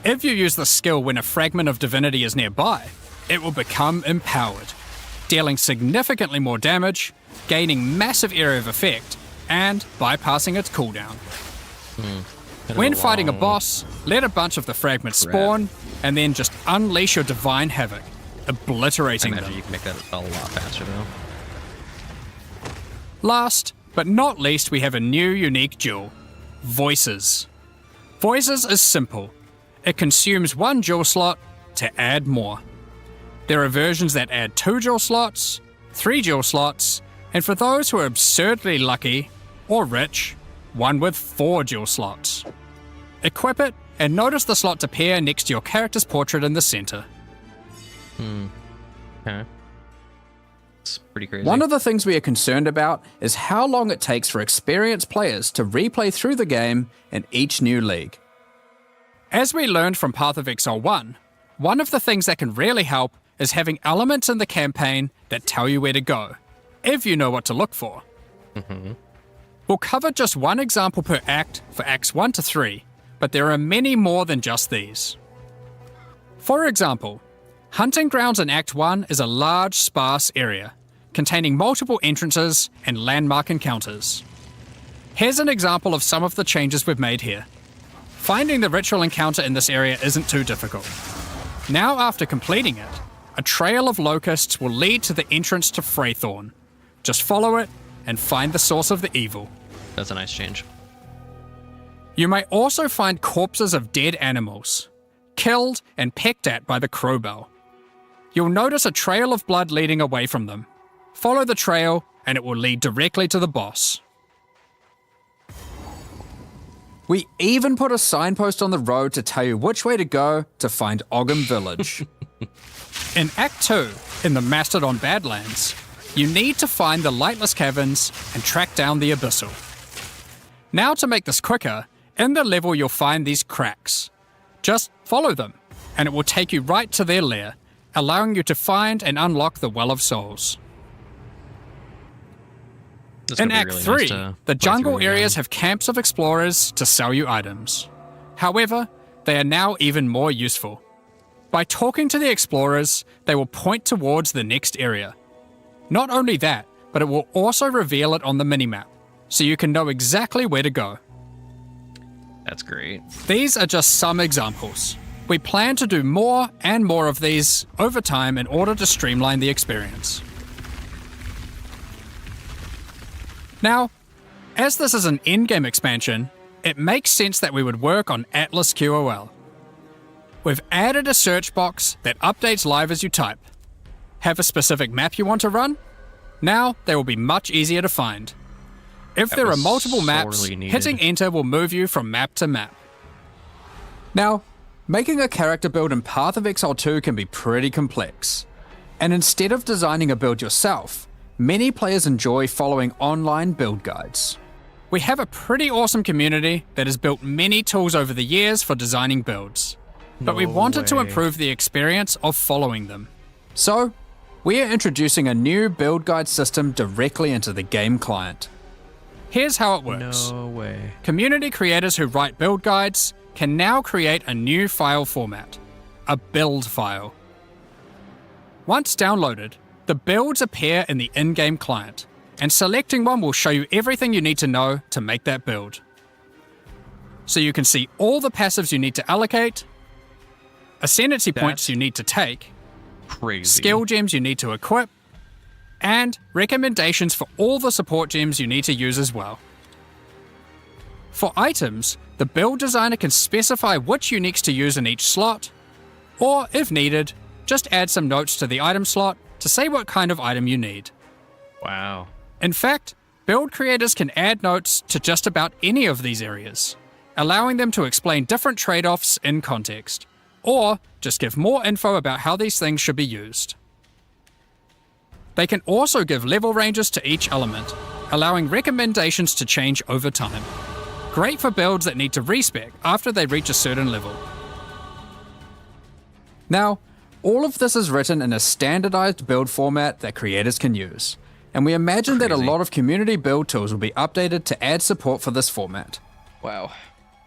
[SPEAKER 7] If you use the skill when a fragment of divinity is nearby, it will become empowered, dealing significantly more damage, gaining massive area of effect, and bypassing its cooldown. When fighting a boss, let a bunch of the fragments spawn, and then just unleash your divine havoc, obliterating them.
[SPEAKER 1] You can make that a lot faster though.
[SPEAKER 7] Last, but not least, we have a new unique jewel, Voices. Voices is simple. It consumes 1 jewel slot to add more. There are versions that add 2 jewel slots, 3 jewel slots, and for those who are absurdly lucky or rich, one with 4 jewel slots. Equip it and notice the slot appear next to your character's portrait in the center.
[SPEAKER 1] Okay. It's pretty crazy.
[SPEAKER 7] One of the things we are concerned about is how long it takes for experienced players to replay through the game in each new league. As we learned from Path of Exile 1, one of the things that can really help is having elements in the campaign that tell you where to go, if you know what to look for. We'll cover just one example per act for Acts 1 to 3, but there are many more than just these. For example, Hunting Grounds in Act 1 is a large, sparse area, containing multiple entrances and landmark encounters. Here's an example of some of the changes we've made here. Finding the ritual encounter in this area isn't too difficult. Now after completing it, a trail of locusts will lead to the entrance to Freythorn. Just follow it and find the source of the evil.
[SPEAKER 1] That's a nice change.
[SPEAKER 7] You may also find corpses of dead animals, killed and pecked at by the crowbell. You'll notice a trail of blood leading away from them. Follow the trail and it will lead directly to the boss. We even put a signpost on the road to tell you which way to go to find Ogham Village. In Act 2, in the Mastodon Badlands, you need to find the Lightless Caverns and track down the Abyssal. Now to make this quicker, in the level you'll find these cracks. Just follow them, and it will take you right to their lair, allowing you to find and unlock the Well of Souls. In Act 3, the jungle areas have camps of explorers to sell you items. However, they are now even more useful. By talking to the explorers, they will point towards the next area. Not only that, but it will also reveal it on the minimap, so you can know exactly where to go.
[SPEAKER 1] That's great.
[SPEAKER 7] These are just some examples. We plan to do more and more of these over time in order to streamline the experience. Now, as this is an in-game expansion, it makes sense that we would work on Atlas QOL. We've added a search box that updates live as you type. Have a specific map you want to run? Now they will be much easier to find. If there are multiple maps, hitting enter will move you from map to map. Now, making a character build in Path of Exile 2 can be pretty complex. And instead of designing a build yourself, many players enjoy following online build guides. We have a pretty awesome community that has built many tools over the years for designing builds, but we wanted to improve the experience of following them. So, we are introducing a new build guide system directly into the game client. Here's how it works.
[SPEAKER 1] No way.
[SPEAKER 7] Community creators who write build guides can now create a new file format, a build file. Once downloaded, the builds appear in the in-game client, and selecting one will show you everything you need to know to make that build. So you can see all the passives you need to allocate, ascendancy points you need to take,
[SPEAKER 1] Crazy.
[SPEAKER 7] skill gems you need to equip, and recommendations for all the support gems you need to use as well. For items, the build designer can specify which uniques to use in each slot, or if needed, just add some notes to the item slot to say what kind of item you need.
[SPEAKER 1] Wow.
[SPEAKER 7] In fact, build creators can add notes to just about any of these areas, allowing them to explain different trade-offs in context, or just give more info about how these things should be used. They can also give level ranges to each element, allowing recommendations to change over time. Great for builds that need to respec after they reach a certain level. Now, all of this is written in a standardized build format that creators can use, and we imagine that a lot of community build tools will be updated to add support for this format.
[SPEAKER 1] Wow.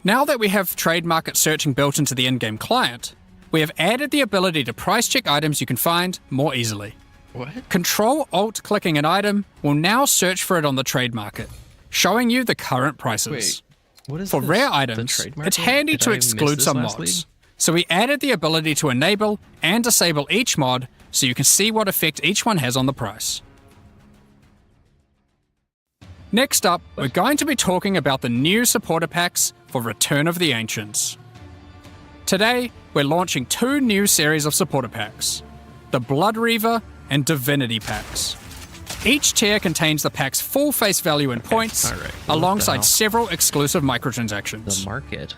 [SPEAKER 7] Now that we have trade market searching built into the in-game client, we have added the ability to price check items you can find more easily.
[SPEAKER 1] What?
[SPEAKER 7] Control-Alt-clicking an item will now search for it on the trade market, showing you the current prices.
[SPEAKER 1] Wait, what is
[SPEAKER 7] For
[SPEAKER 1] this?
[SPEAKER 7] rare
[SPEAKER 1] The
[SPEAKER 7] items,
[SPEAKER 1] trade
[SPEAKER 7] it's
[SPEAKER 1] market?
[SPEAKER 7] handy
[SPEAKER 1] Did
[SPEAKER 7] to
[SPEAKER 1] I miss
[SPEAKER 7] exclude
[SPEAKER 1] this
[SPEAKER 7] some
[SPEAKER 1] last
[SPEAKER 7] mods.
[SPEAKER 1] league?
[SPEAKER 7] So we added the ability to enable and disable each mod so you can see what effect each one has on the price. Next up, we're going to be talking about the new supporter packs for Return of the Ancients. Today, we're launching 2 new series of supporter packs, the Blood Reaver and Divinity packs. Each tier contains the pack's full face value in points,
[SPEAKER 1] Alright, what the
[SPEAKER 7] alongside
[SPEAKER 1] hell?
[SPEAKER 7] several exclusive microtransactions.
[SPEAKER 1] The market.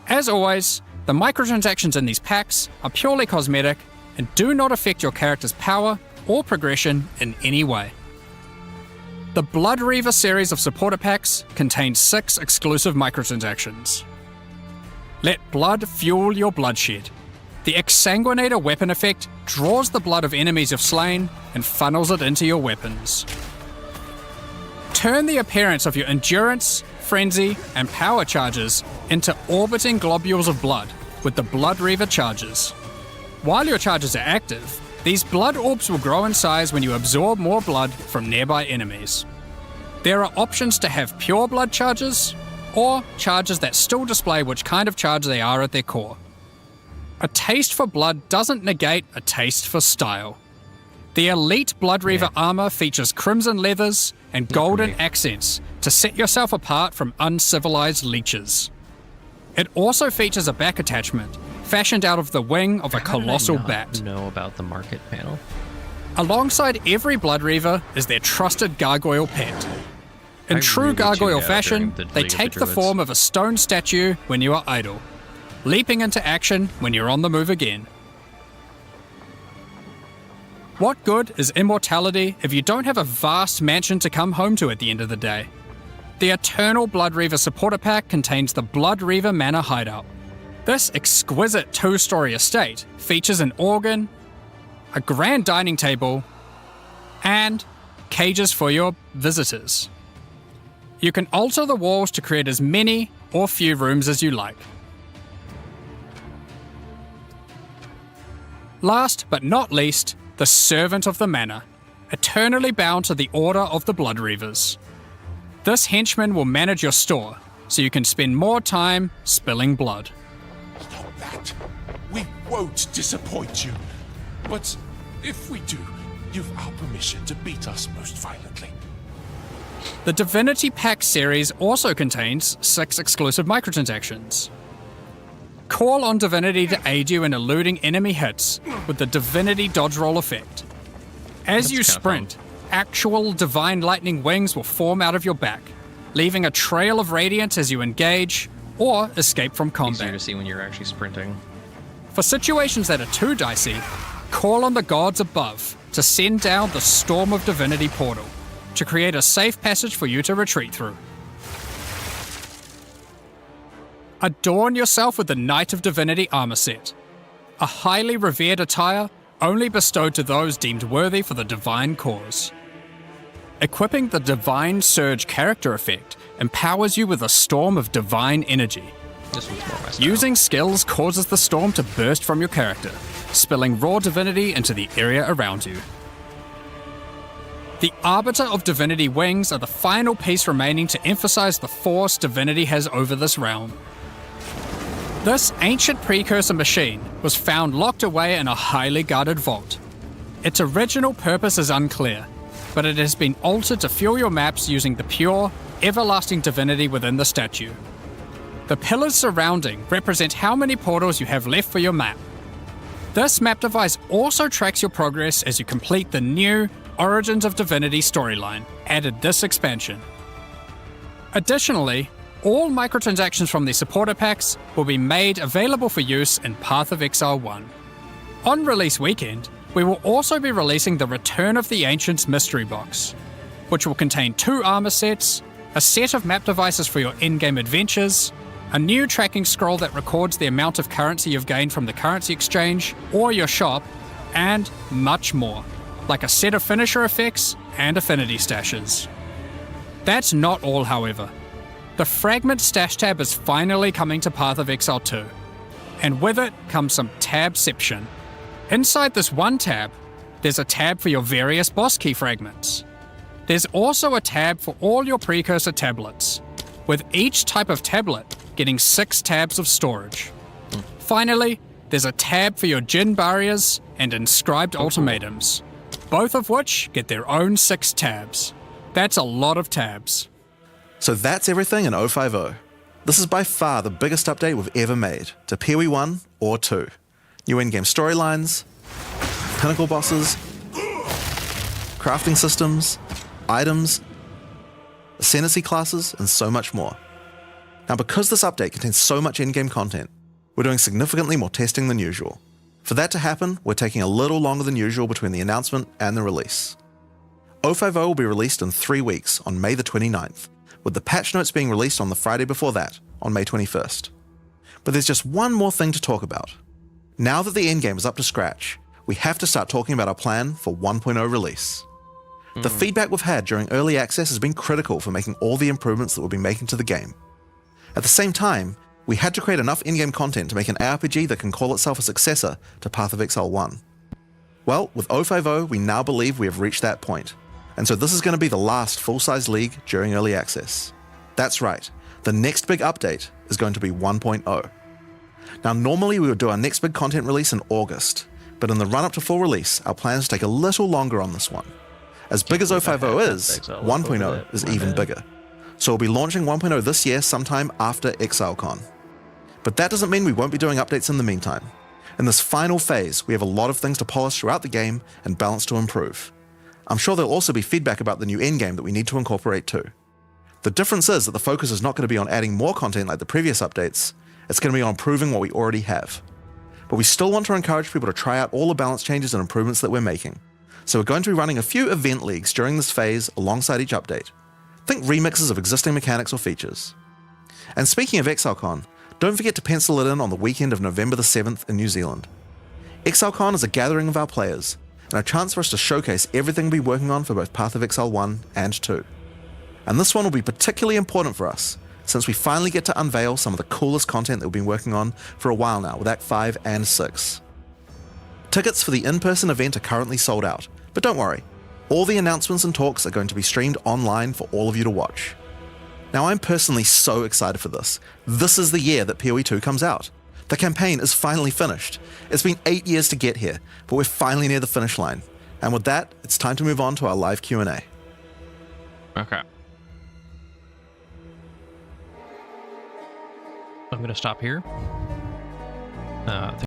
[SPEAKER 7] As always, the microtransactions in these packs are purely cosmetic and do not affect your character's power or progression in any way. The Blood Reaver series of supporter packs contains 6 exclusive microtransactions. Let blood fuel your bloodshed. The Exsanguinator weapon effect draws the blood of enemies you've slain and funnels it into your weapons. Turn the appearance of your endurance, frenzy, and power charges into orbiting globules of blood with the Blood Reaver charges. While your charges are active, these blood orbs will grow in size when you absorb more blood from nearby enemies. There are options to have pure blood charges, or charges that still display which kind of charge they are at their core. A taste for blood doesn't negate a taste for style. The Elite Blood Reaver armor features crimson leathers and golden accents to set yourself apart from uncivilized leeches. It also features a back attachment, fashioned out of the wing of a colossal bat.
[SPEAKER 1] Know about the market panel.
[SPEAKER 7] Alongside every Blood Reaver is their trusted gargoyle pet. In
[SPEAKER 1] I
[SPEAKER 7] true
[SPEAKER 1] really
[SPEAKER 7] gargoyle
[SPEAKER 1] tuned out
[SPEAKER 7] fashion,
[SPEAKER 1] during the
[SPEAKER 7] they
[SPEAKER 1] League of the
[SPEAKER 7] take the
[SPEAKER 1] Druids.
[SPEAKER 7] form of a stone statue when you are idle, leaping into action when you're on the move again. What good is immortality if you don't have a vast mansion to come home to at the end of the day? The Eternal Blood Reaver supporter pack contains the Blood Reaver Manor Hideout. This exquisite 2-story estate features an organ, a grand dining table, and cages for your visitors. You can alter the walls to create as many or few rooms as you like. Last but not least, the Servant of the Manor, eternally bound to the Order of the Blood Reavers. This henchman will manage your store, so you can spend more time spilling blood.
[SPEAKER 4] Stop that. We won't disappoint you. But if we do, you've our permission to beat us most violently.
[SPEAKER 7] The Divinity Pack series also contains 6 exclusive microtransactions. Call on Divinity to aid you in eluding enemy hits with the Divinity Dodge Roll effect. As you
[SPEAKER 1] That's kinda
[SPEAKER 7] sprint, actual Divine Lightning wings will form out of your back, leaving a trail of radiance as you engage or escape from
[SPEAKER 1] Easier to
[SPEAKER 7] combat.
[SPEAKER 1] see when you're actually sprinting.
[SPEAKER 7] For situations that are too dicey, call on the gods above to send down the Storm of Divinity portal to create a safe passage for you to retreat through. Adorn yourself with the Knight of Divinity armor set, a highly revered attire only bestowed to those deemed worthy for the divine cause. Equipping the Divine Surge character effect empowers you with a storm of divine energy.
[SPEAKER 1] This one's more my style.
[SPEAKER 7] Using skills causes the storm to burst from your character, spilling raw divinity into the area around you. The Arbiter of Divinity wings are the final piece remaining to emphasize the force divinity has over this realm. This ancient precursor machine was found locked away in a highly guarded vault. Its original purpose is unclear, but it has been altered to fuel your maps using the pure, everlasting divinity within the statue. The pillars surrounding represent how many portals you have left for your map. This map device also tracks your progress as you complete the new Origins of Divinity storyline, added this expansion. Additionally, all microtransactions from the supporter packs will be made available for use in Path of Exile 1. On release weekend, we will also be releasing the Return of the Ancients mystery box, which will contain 2 armor sets, a set of map devices for your in-game adventures, a new tracking scroll that records the amount of currency you've gained from the currency exchange or your shop, and much more, like a set of finisher effects and affinity stashes. That's not all, however. The Fragment Stash tab is finally coming to Path of Exile 2, and with it comes some tabception. Inside this one tab, there's a tab for your various boss key fragments. There's also a tab for all your precursor tablets, with each type of tablet getting 6 tabs of storage. Finally, there's a tab for your Jinn barriers and inscribed ultimatums, both of which get their own 6 tabs. That's a lot of tabs.
[SPEAKER 2] So that's everything in 050. This is by far the biggest update we've ever made to PoE 1 or 2. New in-game storylines, pinnacle bosses, crafting systems, items, ascendancy classes, and so much more. Now, because this update contains so much in-game content, we're doing significantly more testing than usual. For that to happen, we're taking a little longer than usual between the announcement and the release. 050 will be released in 3 weeks on May the 29th, with the patch notes being released on the Friday before that, on May 21st. But there's just one more thing to talk about. Now that the endgame is up to scratch, we have to start talking about our plan for 1.0 release. The feedback we've had during early access has been critical for making all the improvements that we'll be making to the game. At the same time, we had to create enough in-game content to make an ARPG that can call itself a successor to Path of Exile 1. Well, with 050, we now believe we have reached that point, and so this is going to be the last full-size league during early access. That's right, the next big update is going to be 1.0. Now, normally we would do our next big content release in August, but in the run-up to full release, our plans take a little longer on this one. As big as 050 is, 1.0 is even bigger. So we'll be launching 1.0 this year sometime after ExileCon. But that doesn't mean we won't be doing updates in the meantime. In this final phase, we have a lot of things to polish throughout the game and balance to improve. I'm sure there'll also be feedback about the new endgame that we need to incorporate too. The difference is that the focus is not going to be on adding more content like the previous updates, it's going to be on improving what we already have. But we still want to encourage people to try out all the balance changes and improvements that we're making. So we're going to be running a few event leagues during this phase alongside each update. Think remixes of existing mechanics or features. And speaking of ExileCon, don't forget to pencil it in on the weekend of November the 7th in New Zealand. ExileCon is a gathering of our players, and a chance for us to showcase everything we'll be working on for both Path of Exile 1 and 2. And this one will be particularly important for us, since we finally get to unveil some of the coolest content that we've been working on for a while now with Act 5 and 6. Tickets for the in-person event are currently sold out, but don't worry, all the announcements and talks are going to be streamed online for all of you to watch. Now, I'm personally so excited for this. This is the year that PoE 2 comes out. The campaign is finally finished. It's been 8 years to get here, but we're finally near the finish line. And with that, it's time to move on to our live Q&A.
[SPEAKER 1] Okay. I'm going to stop here.